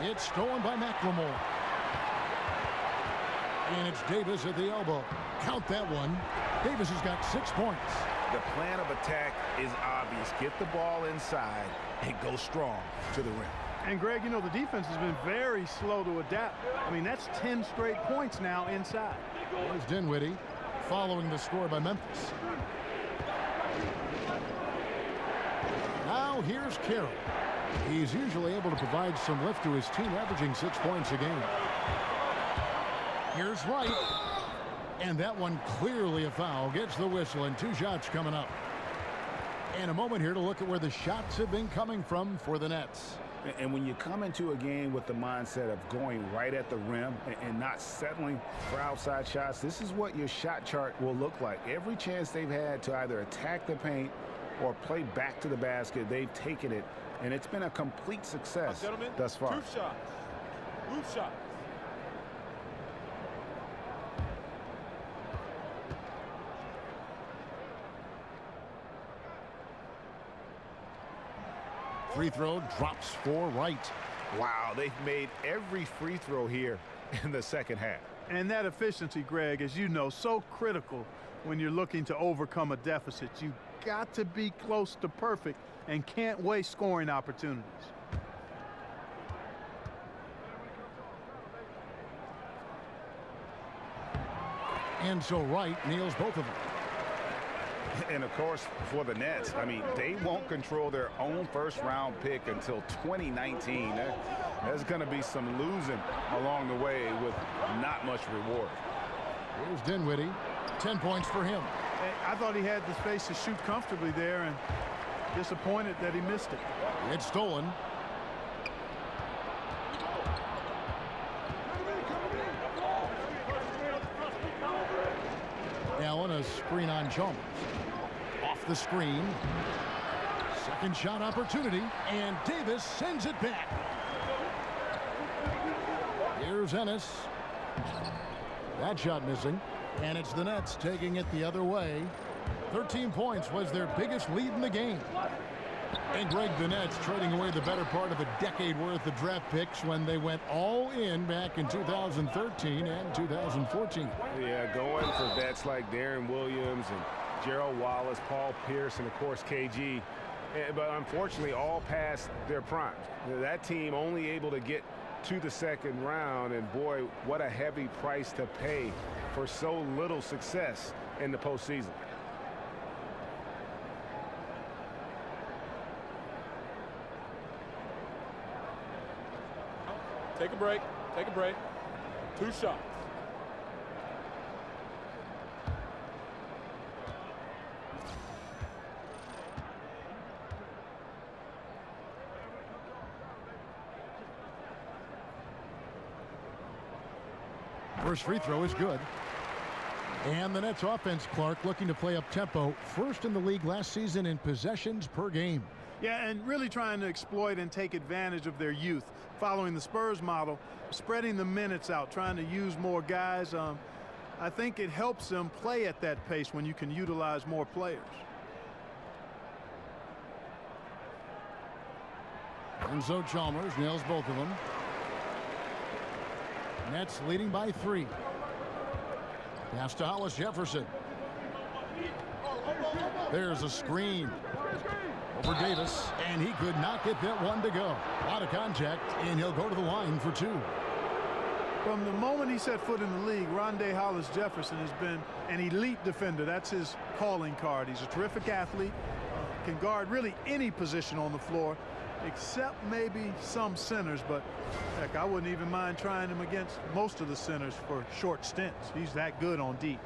It's stolen by McLemore. And it's Davis at the elbow. Count that one. Davis has got 6 points. The plan of attack is obvious. Get the ball inside and go strong to the rim. And Greg, you know, the defense has been very slow to adapt. I mean, that's 10 straight points now inside. There's Dinwiddie following the score by Memphis. Now here's Carroll. He's usually able to provide some lift to his team, averaging 6 points a game. Here's Wright. And that one clearly a foul. Gets the whistle, and 2 shots coming up. And a moment here to look at where the shots have been coming from for the Nets. And when you come into a game with the mindset of going right at the rim and not settling for outside shots, this is what your shot chart will look like. Every chance they've had to either attack the paint or play back to the basket, they've taken it. And it's been a complete success thus far. 2 shots. 2 shots. Free throw drops for Wright. Wow, they've made every free throw here in the second half. And that efficiency, Greg, as you know, so critical when you're looking to overcome a deficit. You've got to be close to perfect and can't waste scoring opportunities. And so Wright nails both of them. And of course, for the Nets, I mean, they won't control their own first-round pick until 2019. There's going to be some losing along the way with not much reward. Here's Dinwiddie. 10 points for him. I thought he had the space to shoot comfortably there, and disappointed that he missed it. It's stolen. Allen, a screen on Chalmers. Off the screen. Second shot opportunity, and Davis sends it back. Here's Ennis. That shot missing. And it's the Nets taking it the other way. 13 points was their biggest lead in the game. And Greg, the Nets trading away the better part of a decade worth of draft picks when they went all in back in 2013 and 2014. Yeah, going for vets like Darren Williams and Gerald Wallace, Paul Pierce, and of course KG. But unfortunately all past their primes. That team only able to get to the second round, and boy, what a heavy price to pay for so little success in the postseason. Take a break. Take a break. 2 shots. First free throw is good. And the Nets offense, Clark, looking to play up tempo. First in the league last season in possessions per game. Yeah, and really trying to exploit and take advantage of their youth. Following the Spurs model, spreading the minutes out, trying to use more guys. I think it helps them play at that pace when you can utilize more players. And so Chalmers nails both of them. Nets leading by 3. Pass to Hollis Jefferson. There's a screen over Davis, and he could not get that one to go. A lot of contact, and he'll go to the line for 2. From the moment he set foot in the league, Rondé Hollis Jefferson has been an elite defender. That's his calling card. He's a terrific athlete, can guard really any position on the floor, except maybe some centers. But heck, I wouldn't even mind trying him against most of the centers for short stints. He's that good on deep.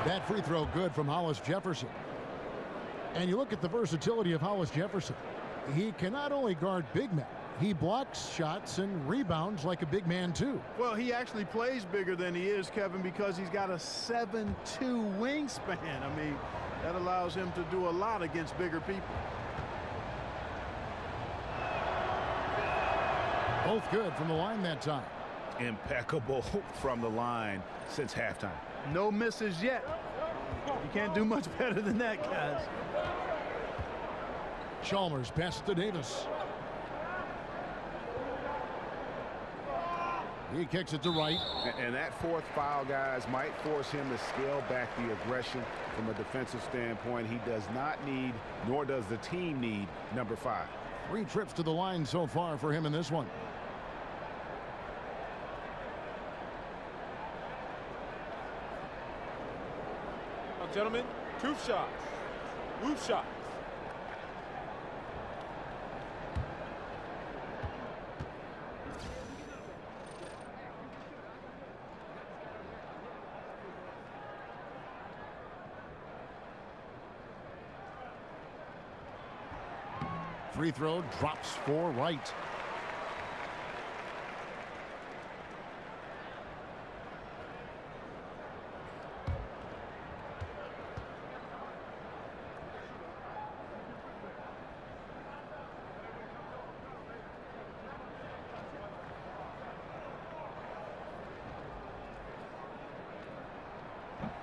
That free throw good from Hollis Jefferson. And you look at the versatility of Hollis Jefferson. He can not only guard big men, he blocks shots and rebounds like a big man too. Well, he actually plays bigger than he is, Kevin, because he's got a 7'2" wingspan. I mean, that allows him to do a lot against bigger people. Both good from the line that time. Impeccable from the line since halftime. No misses yet. You can't do much better than that, guys. Chalmers passes to Davis. He kicks it to Wright. And that fourth foul, guys, might force him to scale back the aggression from a defensive standpoint. He does not need, nor does the team need, number 5. 3 trips to the line so far for him in this one. Now, gentlemen, 2 shots. Roof shots. Free throw drops for Wright.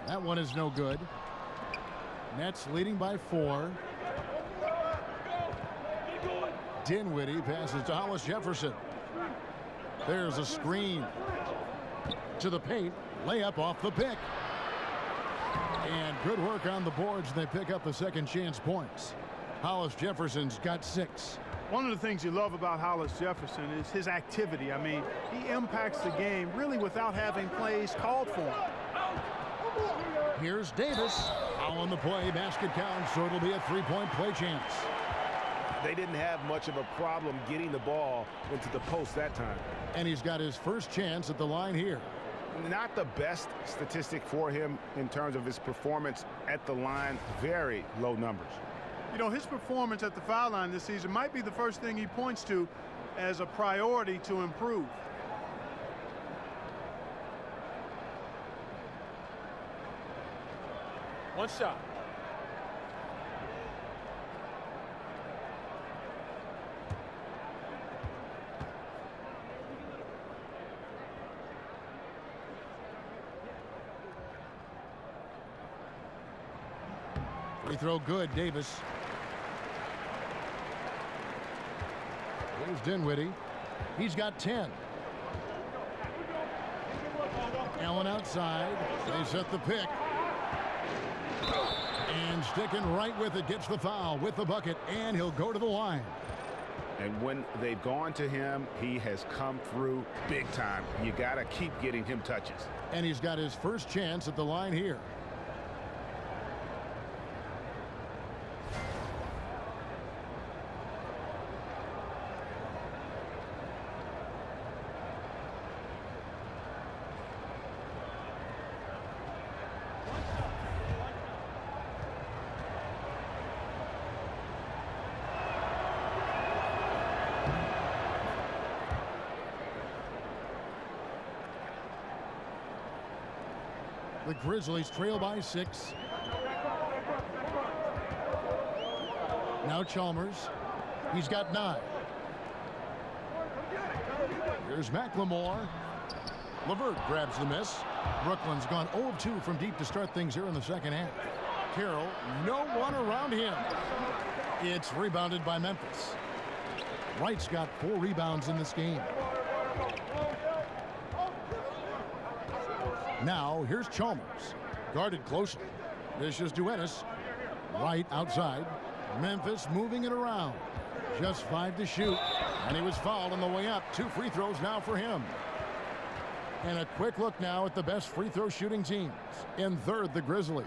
That one is no good. Nets leading by 4. Dinwiddie passes to Hollis Jefferson. There's a screen to the paint. Layup off the pick. And good work on the boards. They pick up the second chance points. Hollis Jefferson's got 6. One of the things you love about Hollis Jefferson is his activity. I mean, he impacts the game really without having plays called for him. Here's Davis. Foul on the play. Basket counts, so it'll be a 3-point play chance. They didn't have much of a problem getting the ball into the post that time. And he's got his first chance at the line here. Not the best statistic for him in terms of his performance at the line. Very low numbers. You know, his performance at the foul line this season might be the first thing he points to as a priority to improve. One shot. Free throw good, Davis. Here's Dinwiddie. He's got 10. Allen outside. They set the pick. And sticking right with it, gets the foul with the bucket, and he'll go to the line. And when they've gone to him, he has come through big time. You got to keep getting him touches. And he's got his first chance at the line here. The Grizzlies trail by 6. Now Chalmers. He's got 9. Here's McLemore. LeVert grabs the miss. Brooklyn's gone 0 of 2 from deep to start things here in the second half. Carroll, no one around him. It's rebounded by Memphis. Wright's got 4 rebounds in this game. Now, here's Chalmers. Guarded closely. This is Duenas. Wright outside. Memphis moving it around. Just 5 to shoot. And he was fouled on the way up. 2 free throws now for him. And a quick look now at the best free throw shooting teams. In third, the Grizzlies.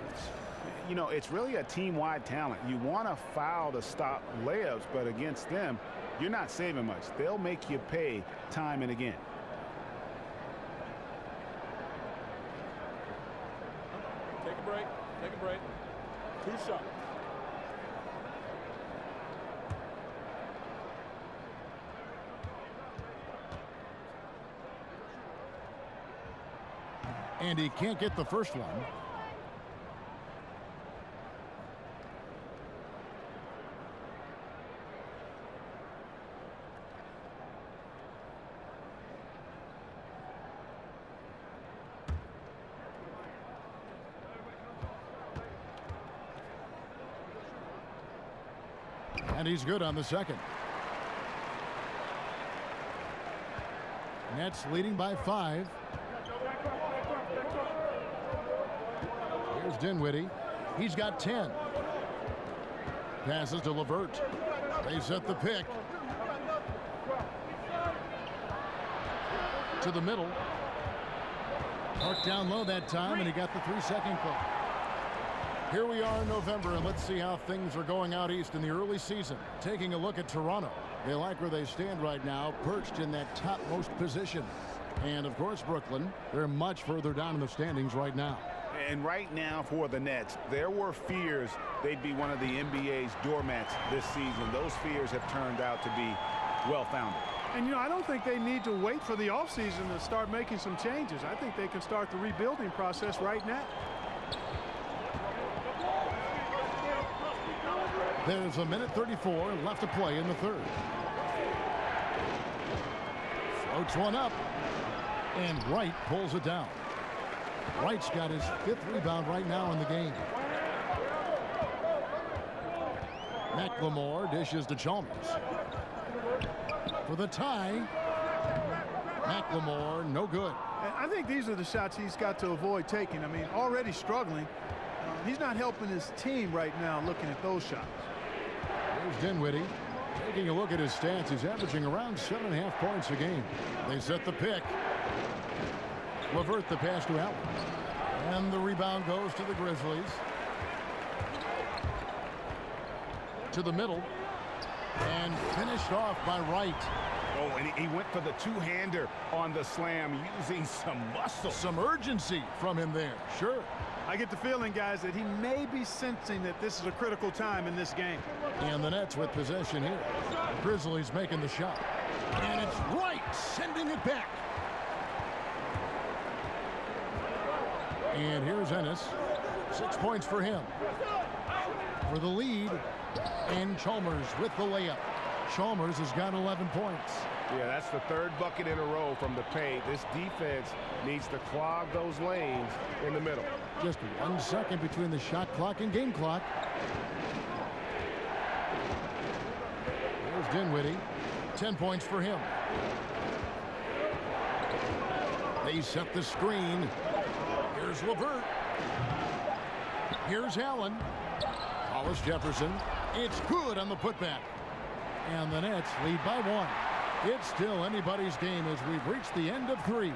You know, it's really a team-wide talent. You want to foul to stop layups, but against them, you're not saving much. They'll make you pay time and again. Take a break. Take a break. 2 shots. And he can't get the first one. And he's good on the second. Nets leading by 5. Here's Dinwiddie. He's got 10. Passes to LeVert. They set the pick. To the middle. Marked down low that time, and he got the 3-second call. Here we are in November, and let's see how things are going out east in the early season. Taking a look at Toronto. They like where they stand right now, perched in that topmost position. And, of course, Brooklyn, they're much further down in the standings right now. And right now for the Nets, there were fears they'd be one of the NBA's doormats this season. Those fears have turned out to be well-founded. And, you know, I don't think they need to wait for the offseason to start making some changes. I think they can start the rebuilding process right now. There's a minute 34 left to play in the third. Floats one up. And Wright pulls it down. Wright's got his 5th rebound right now in the game. McLemore dishes to Chalmers. For the tie. McLemore, no good. And I think these are the shots he's got to avoid taking. I mean, already struggling. He's not helping his team right now looking at those shots. Here's Dinwiddie. Taking a look at his stats, he's averaging around 7.5 points a game. They set the pick. LeVert the pass to Allen. And the rebound goes to the Grizzlies. To the middle. And finished off by Wright. Oh, and he went for the two-hander on the slam, using some muscle. Some urgency from him there. Sure. I get the feeling, guys, that he may be sensing that this is a critical time in this game. And the Nets with possession here. Grizzlies making the shot. And it's Wright sending it back. And here's Ennis. 6 points for him. For the lead. And Chalmers with the layup. Chalmers has got 11 points. Yeah, that's the 3rd bucket in a row from the paint. This defense needs to clog those lanes in the middle. Just 1 second between the shot clock and game clock. There's Dinwiddie. 10 points for him. They set the screen. Here's LeVert. Here's Allen. Hollis Jefferson. It's good on the putback. And the Nets lead by 1. It's still anybody's game as we've reached the end of 3.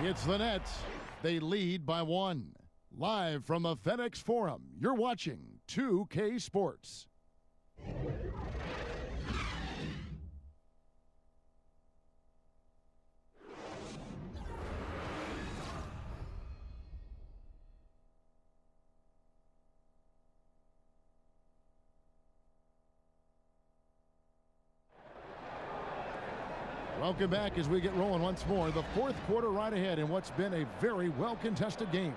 It's the Nets. They lead by 1. Live from the FedEx Forum, you're watching 2K Sports. Welcome back as we get rolling once more. The 4th quarter right ahead in what's been a very well-contested game.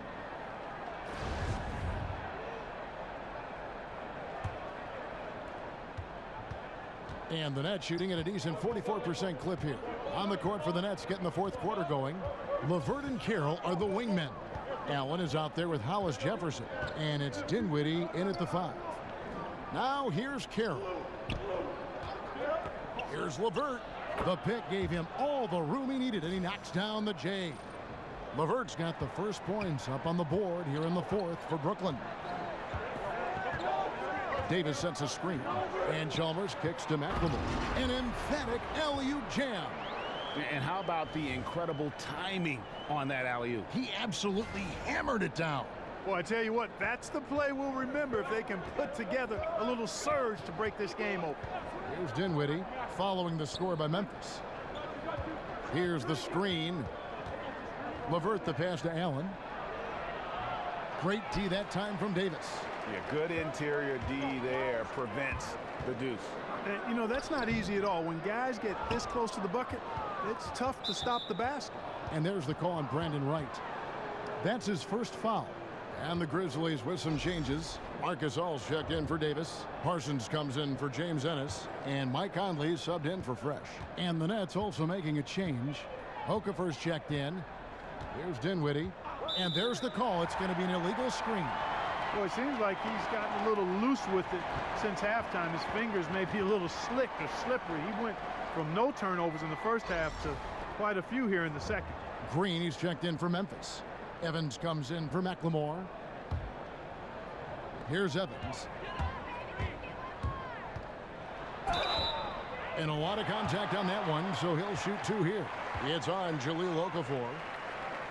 And the Nets shooting at a decent 44% clip here. On the court for the Nets getting the 4th quarter going. LeVert and Carroll are the wingmen. Allen is out there with Hollis Jefferson. And it's Dinwiddie in at the 5. Now here's Carroll. Here's LeVert. The pick gave him all the room he needed, and he knocks down the J. LeVert's got the first points up on the board here in the 4th for Brooklyn. Davis sets a screen, and Chalmers kicks to McLemore. An emphatic alley-oop jam. And how about the incredible timing on that alley-oop? He absolutely hammered it down. Well, I tell you what, that's the play we'll remember if they can put together a little surge to break this game open. Here's Dinwiddie following the score by Memphis. Here's the screen. LeVert the pass to Allen. Great D that time from Davis. Yeah, good interior D there prevents the deuce. And, you know, that's not easy at all. When guys get this close to the bucket, it's tough to stop the basket. And there's the call on Brandon Wright. That's his first foul. And the Grizzlies with some changes. Marcus All's checked in for Davis. Parsons comes in for James Ennis. And Mike Conley subbed in for Fresh. And the Nets also making a change. Okafor's checked in. Here's Dinwiddie. And there's the call. It's going to be an illegal screen. Well, it seems like he's gotten a little loose with it since halftime. His fingers may be a little slick or slippery. He went from no turnovers in the first half to quite a few here in the second. Green, he's checked in for Memphis. Evans comes in for McLemore. Here's Evans. And a lot of contact on that one, so he'll shoot 2 here. It's on Jahlil Okafor.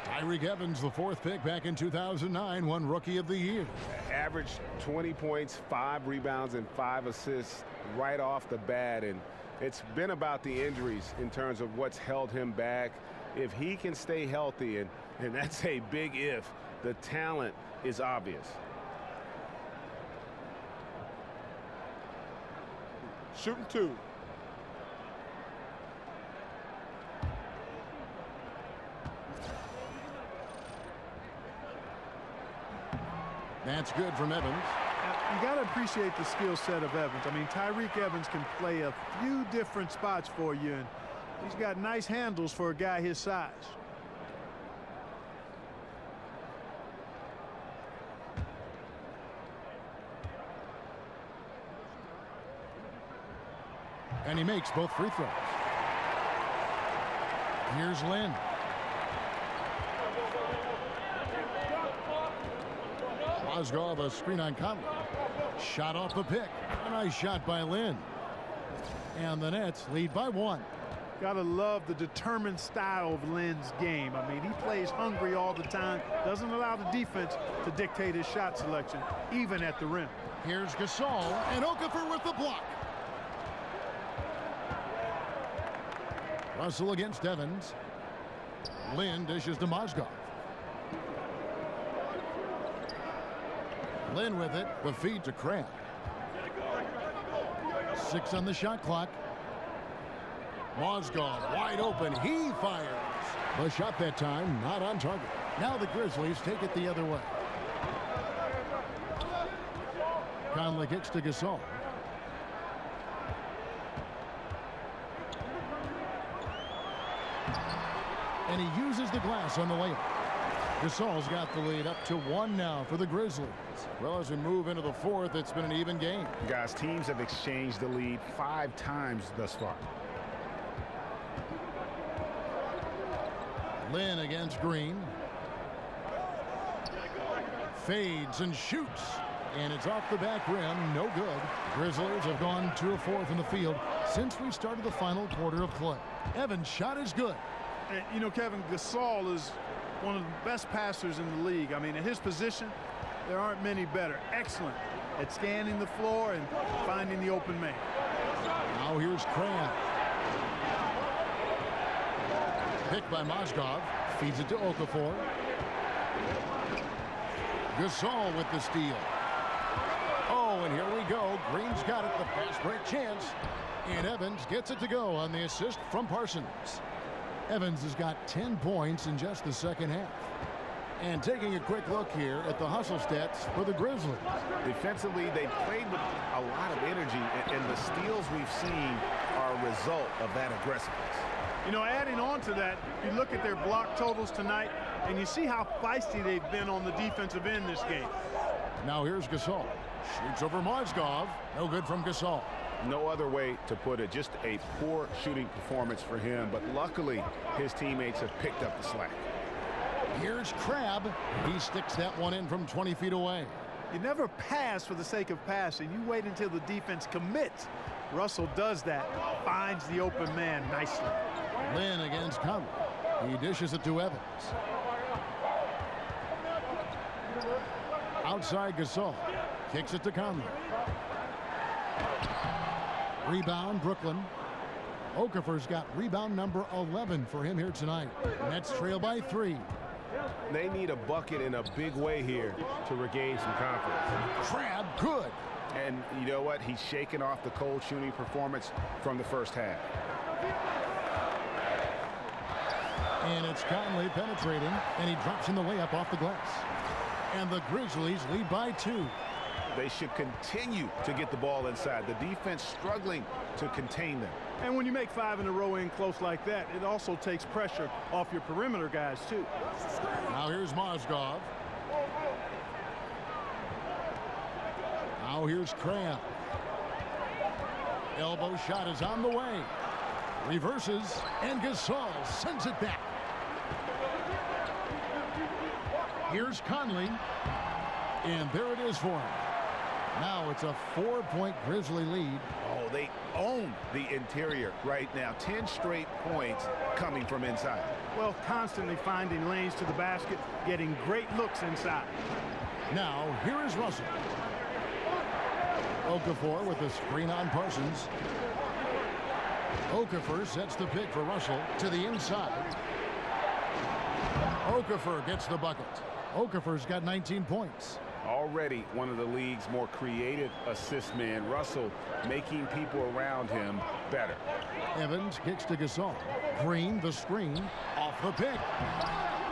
Tyreke Evans, the 4th pick back in 2009, won Rookie of the Year. Averaged 20 points, 5 rebounds, and 5 assists right off the bat. And it's been about the injuries in terms of what's held him back. If he can stay healthy, and that's a big if, the talent is obvious. Shooting 2. That's good from Evans. You got to appreciate the skill set of Evans. I mean, Tyreke Evans can play a few different spots for you, and he's got nice handles for a guy his size. And he makes both free throws. Here's Lynn. Mozgov, a screen on Conley. Shot off the pick. A nice shot by Lynn. And the Nets lead by 1. Gotta love the determined style of Lynn's game. I mean, he plays hungry all the time, doesn't allow the defense to dictate his shot selection, even at the rim. Here's Gasol, and Okafor with the block. Russell against Evans. Lynn dishes to Mozgov. Lynn with it, the feed to Crab. 6 on the shot clock. Mozgov wide open, he fires. The shot that time not on target. Now the Grizzlies take it the other way. Conley kicks to Gasol. And he uses the glass on the layup. Gasol's got the lead up to 1 now for the Grizzlies. Well, as we move into the 4th, it's been an even game. Guys, teams have exchanged the lead 5 times thus far. Lynn against Green. Fades and shoots. And it's off the back rim. No good. Grizzlies have gone 2 of 4 from the field since we started the final quarter of play. Evans' shot is good. And, you know, Kevin, Gasol is one of the best passers in the league. I mean, at his position, there aren't many better. Excellent at scanning the floor and finding the open man. Now here's Crab. Picked by Mozgov. Feeds it to Okafor. Gasol with the steal. Oh, and here we go. Green's got it. The fast break chance. And Evans gets it to go on the assist from Parsons. Evans has got 10 points in just the second half. And taking a quick look here at the hustle stats for the Grizzlies. Defensively, they played with a lot of energy, and the steals we've seen are a result of that aggressiveness. You know, adding on to that, you look at their block totals tonight, and you see how feisty they've been on the defensive end this game. Now here's Gasol. Shoots over Mozgov. No good from Gasol. No other way to put it. Just a poor shooting performance for him, but luckily his teammates have picked up the slack. Here's Crab. He sticks that one in from 20 feet away. You never pass for the sake of passing. You wait until the defense commits. Russell does that, finds the open man nicely. Lynn against Conley. He dishes it to Evans. Outside Gasol. Kicks it to Conley. Rebound, Brooklyn. Okafor's got rebound number 11 for him here tonight. Nets trail by 3. They need a bucket in a big way here to regain some confidence. Crab, good. And you know what? He's shaking off the cold shooting performance from the first half. And it's Conley penetrating, and he drops in the layup off the glass. And the Grizzlies lead by 2. They should continue to get the ball inside. The defense struggling to contain them. And when you make 5 in a row in close like that, it also takes pressure off your perimeter guys, too. Now here's Mozgov. Now here's Cramp. Elbow shot is on the way. Reverses, and Gasol sends it back. Here's Conley. And there it is for him. Now it's a 4-point Grizzly lead. Oh, they own the interior right now. 10 straight points coming from inside. Well, constantly finding lanes to the basket, getting great looks inside. Now, here is Russell. Okafor with the screen on Parsons. Okafor sets the pick for Russell to the inside. Okafor gets the bucket. Okafor's got 19 points. Already one of the league's more creative assist men. Russell making people around him better. Evans kicks to Gasol. Green, the screen, off the pick.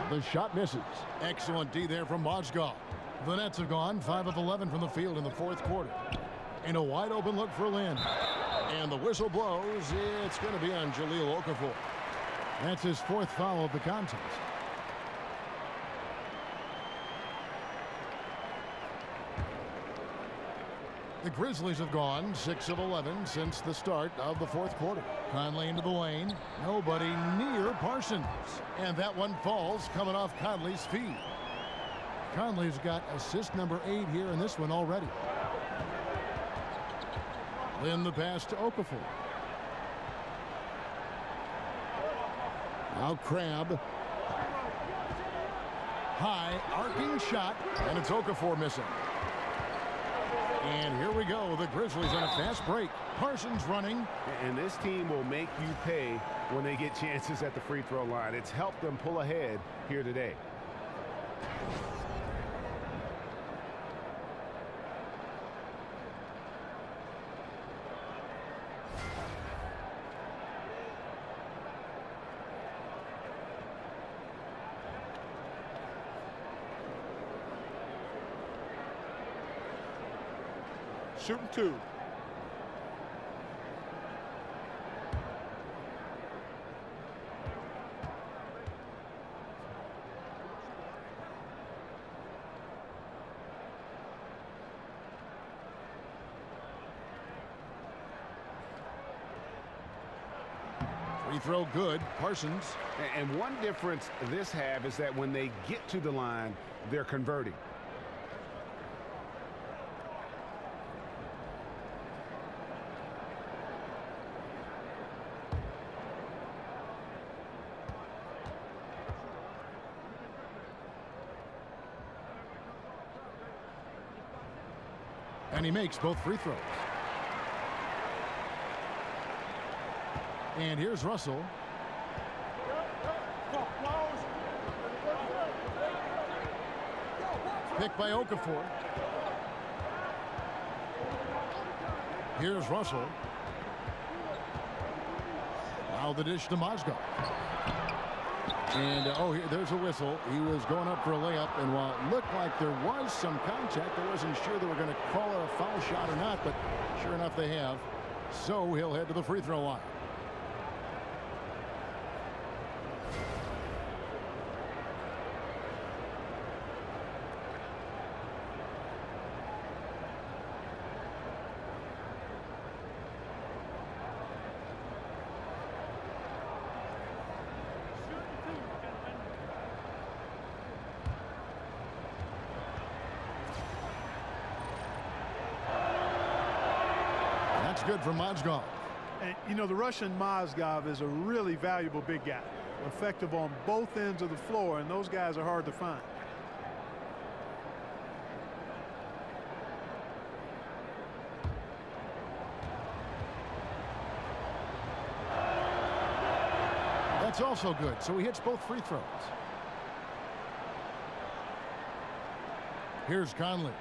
The shot misses. Excellent D there from Mozgov. The Nets have gone 5 of 11 from the field in the fourth quarter. And a wide open look for Lynn. And the whistle blows. It's going to be on Jahlil Okafor. That's his 4th foul of the contest. The Grizzlies have gone 6 of 11 since the start of the fourth quarter. Conley into the lane. Nobody near Parsons. And that one falls coming off Conley's feet. Conley's got assist number 8 here in this one already. Lynn the pass to Okafor. Now Crab. High arcing shot, and it's Okafor missing. And here we go. The Grizzlies on a fast break. Parsons running. And this team will make you pay when they get chances at the free throw line. It's helped them pull ahead here today. Shooting 2. Free throw good. Parsons. And one difference this half is that when they get to the line, they're converting. And he makes both free throws. And here's Russell. Picked by Okafor. Here's Russell. Now the dish to Mozgov. And there's a whistle. He was going up for a layup, and while it looked like there was some contact, I wasn't sure they were going to call it a foul shot or not, but sure enough they have. So he'll head to the free throw line. Good for Mozgov. And, you know, the Russian Mozgov is a really valuable big guy. Effective on both ends of the floor, and those guys are hard to find. That's also good. So he hits both free throws. Here's Conley.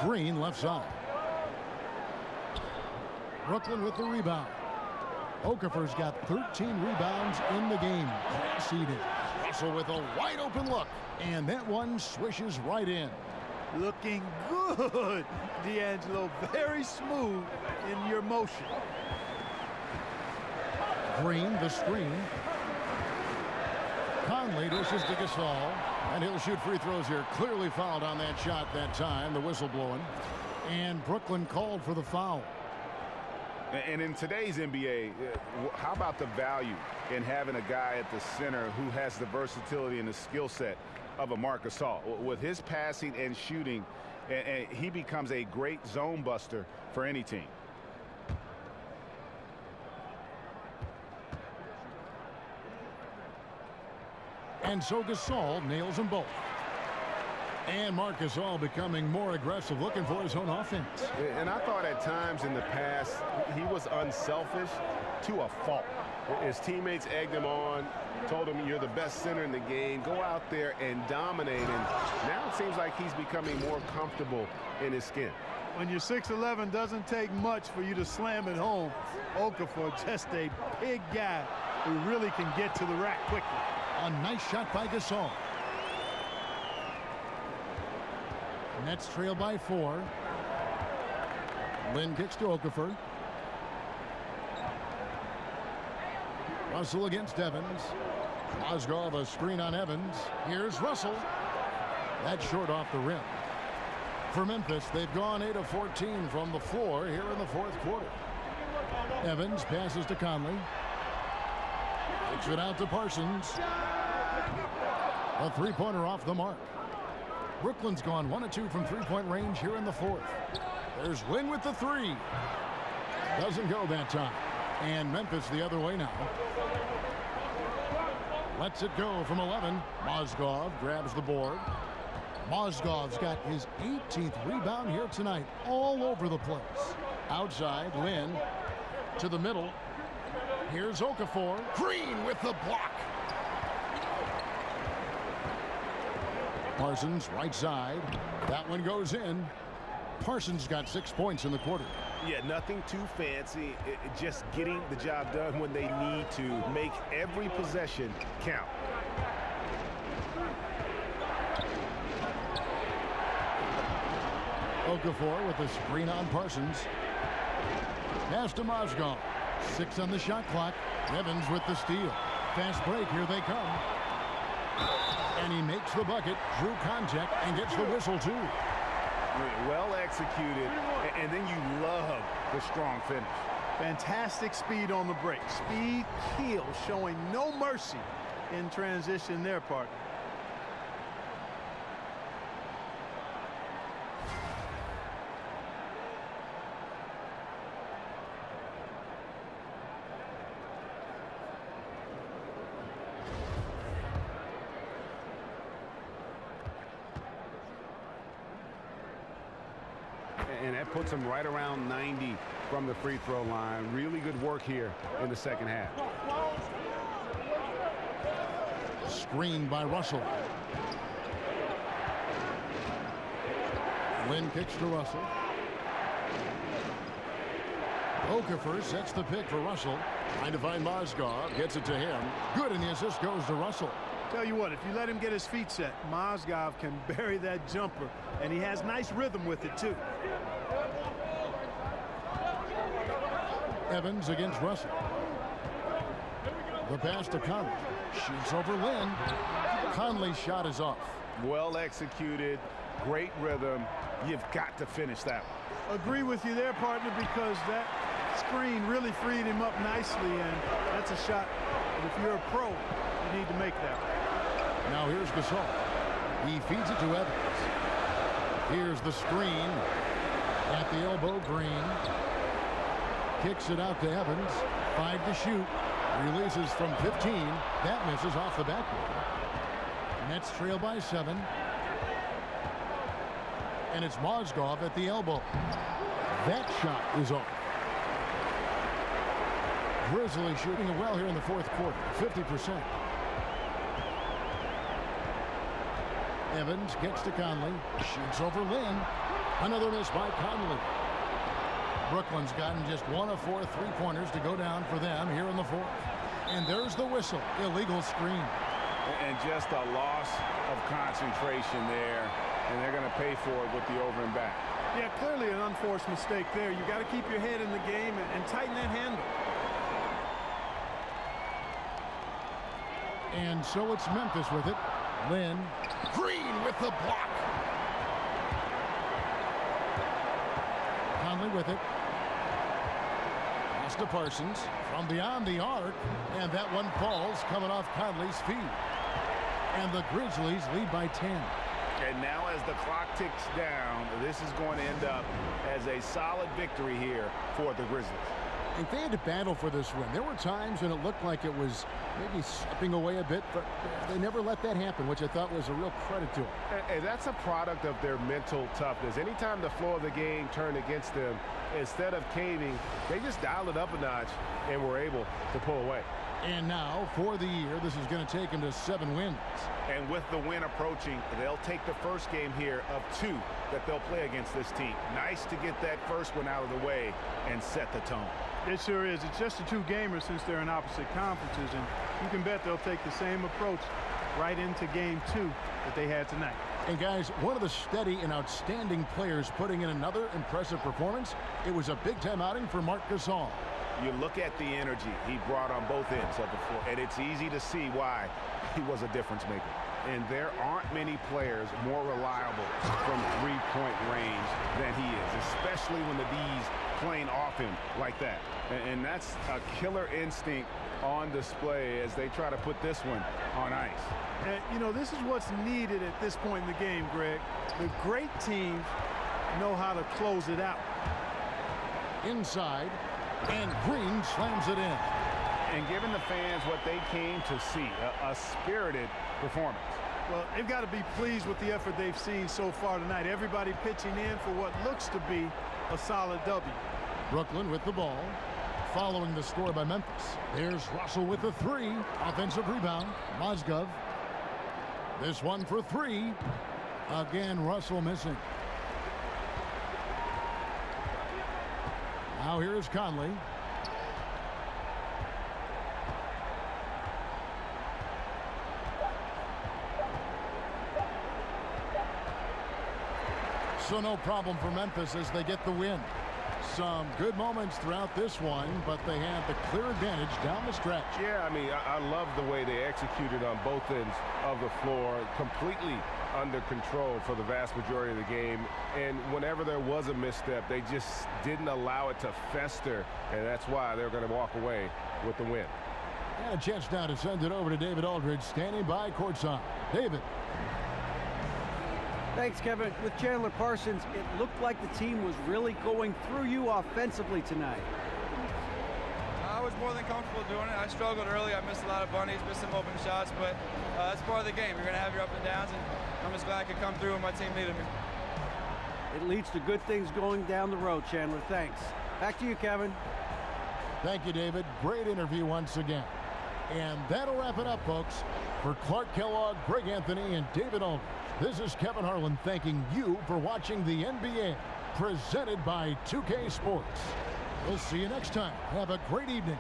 Green left side. Brooklyn with the rebound. Okafor's got 13 rebounds in the game. Seeded. Russell with a wide open look. And that one swishes right in. Looking good, D'Angelo. Very smooth in your motion. Green, the screen. Conley dishes to Gasol. And he'll shoot free throws here. Clearly fouled on that shot that time. The whistle blowing. And Brooklyn called for the foul. And in today's NBA, how about the value in having a guy at the center who has the versatility and the skill set of a Marc Gasol? With his passing and shooting, and he becomes a great zone buster for any team. And so Gasol nails them both. And Marc Gasol becoming more aggressive, looking for his own offense. And I thought at times in the past he was unselfish to a fault. His teammates egged him on, told him you're the best center in the game, go out there and dominate. And now it seems like he's becoming more comfortable in his skin. When you're 6'11", doesn't take much for you to slam it home. Okafor, just a big guy who really can get to the rack quickly. A nice shot by Gasol. Nets trail by 4. Lynn kicks to Okafor. Russell against Evans. Mozgov a screen on Evans. Here's Russell. That's short off the rim. For Memphis, they've gone 8 of 14 from the floor here in the fourth quarter. Evans passes to Conley. Kicks it out to Parsons. A three-pointer off the mark. Brooklyn's gone 1 of 2 from three-point range here in the fourth. There's Lynn with the 3. Doesn't go that time. And Memphis the other way now. Lets it go from 11. Mozgov grabs the board. Mozgov's got his 18th rebound here tonight. All over the place. Outside, Lynn to the middle. Here's Okafor. Green with the block. Parsons, right side. That one goes in. Parsons got 6 points in the quarter. Yeah, nothing too fancy. Just getting the job done when they need to. Make every possession count. Okafor with a screen on Parsons. Pass to Mozgov. 6 on the shot clock. Evans with the steal. Fast break. Here they come. And he makes the bucket, drew contact, and gets the whistle, too. Well executed, and then you love the strong finish. Fantastic speed on the break. Speed kills, showing no mercy in transition there, partner. And that puts him right around 90 from the free throw line. Really good work here in the second half. Screen by Russell. Lynn kicks to Russell. Okafor sets the pick for Russell. Trying to find Mozgov. Gets it to him. Good, and the assist goes to Russell. Tell you what, if you let him get his feet set, Mozgov can bury that jumper, and he has nice rhythm with it, too. Evans against Russell. The pass to Conley. Shoots over Lynn. Conley's shot is off. Well executed, great rhythm. You've got to finish that one. Agree with you there, partner, because that screen really freed him up nicely, and that's a shot. And if you're a pro, you need to make that one. Now here's Gasol. He feeds it to Evans. Here's the screen at the elbow. Green kicks it out to Evans. 5 to shoot. Releases from 15. That misses off the backboard. Nets trail by 7. And it's Mozgov at the elbow. That shot is off. Grizzlies shooting it well here in the fourth quarter. 50%. Evans gets to Conley. Shoots over Lynn. Another miss by Conley. Brooklyn's gotten just 1 of 4 3-pointers to go down for them here in the fourth. And there's the whistle. Illegal screen. And just a loss of concentration there. And they're going to pay for it with the over and back. Yeah, clearly an unforced mistake there. You got to keep your head in the game and tighten that handle. And so it's Memphis with it. Lynn. Green with the block. Conley with it. Pass to Parsons from beyond the arc. And that one falls coming off Conley's feet. And the Grizzlies lead by 10. And now as the clock ticks down, this is going to end up as a solid victory here for the Grizzlies. And they had to battle for this win. There were times when it looked like it was maybe slipping away a bit, but they never let that happen, which I thought was a real credit to them. And that's a product of their mental toughness. Anytime the flow of the game turned against them, instead of caving, they just dialed it up a notch and were able to pull away. And now, for the year, this is going to take them to 7 wins. And with the win approaching, they'll take the first game here of 2 that they'll play against this team. Nice to get that first one out of the way and set the tone. It sure is. It's just a 2-gamer since they're in opposite conferences, and you can bet they'll take the same approach right into game 2 that they had tonight. And guys, one of the steady and outstanding players putting in another impressive performance. It was a big-time outing for Marc Gasol. You look at the energy he brought on both ends of the floor, and it's easy to see why he was a difference maker. And there aren't many players more reliable from 3-point range than he is, especially when the D's playing off him like that. And that's a killer instinct on display as they try to put this one on ice. And, you know, this is what's needed at this point in the game, Greg. The great teams know how to close it out. Inside, and Green slams it in. And giving the fans what they came to see, a spirited performance. Well, they've got to be pleased with the effort they've seen so far tonight. Everybody pitching in for what looks to be a solid W. Brooklyn with the ball, following the score by Memphis. There's Russell with the 3. Offensive rebound. Mozgov. This one for 3. Again, Russell missing. Now here's Conley. So no problem for Memphis as they get the win. Some good moments throughout this one, but they had the clear advantage down the stretch. Yeah, I mean, I love the way they executed on both ends of the floor, completely under control for the vast majority of the game. And whenever there was a misstep, they just didn't allow it to fester, and that's why they're going to walk away with the win. And a chance now to send it over to David Aldridge, standing by courtside. David. Thanks, Kevin. With Chandler Parsons, it looked like the team was really going through you offensively tonight. I was more than comfortable doing it. I struggled early. I missed a lot of bunnies, missed some open shots, but that's part of the game. You're going to have your up and downs, and I'm just glad I could come through when my team needed me. It leads to good things going down the road, Chandler. Thanks. Back to you, Kevin. Thank you, David. Great interview once again. And that'll wrap it up, folks. For Clark Kellogg, Greg Anthony, and David Aldridge, this is Kevin Harlan thanking you for watching the NBA, presented by 2K Sports. We'll see you next time. Have a great evening.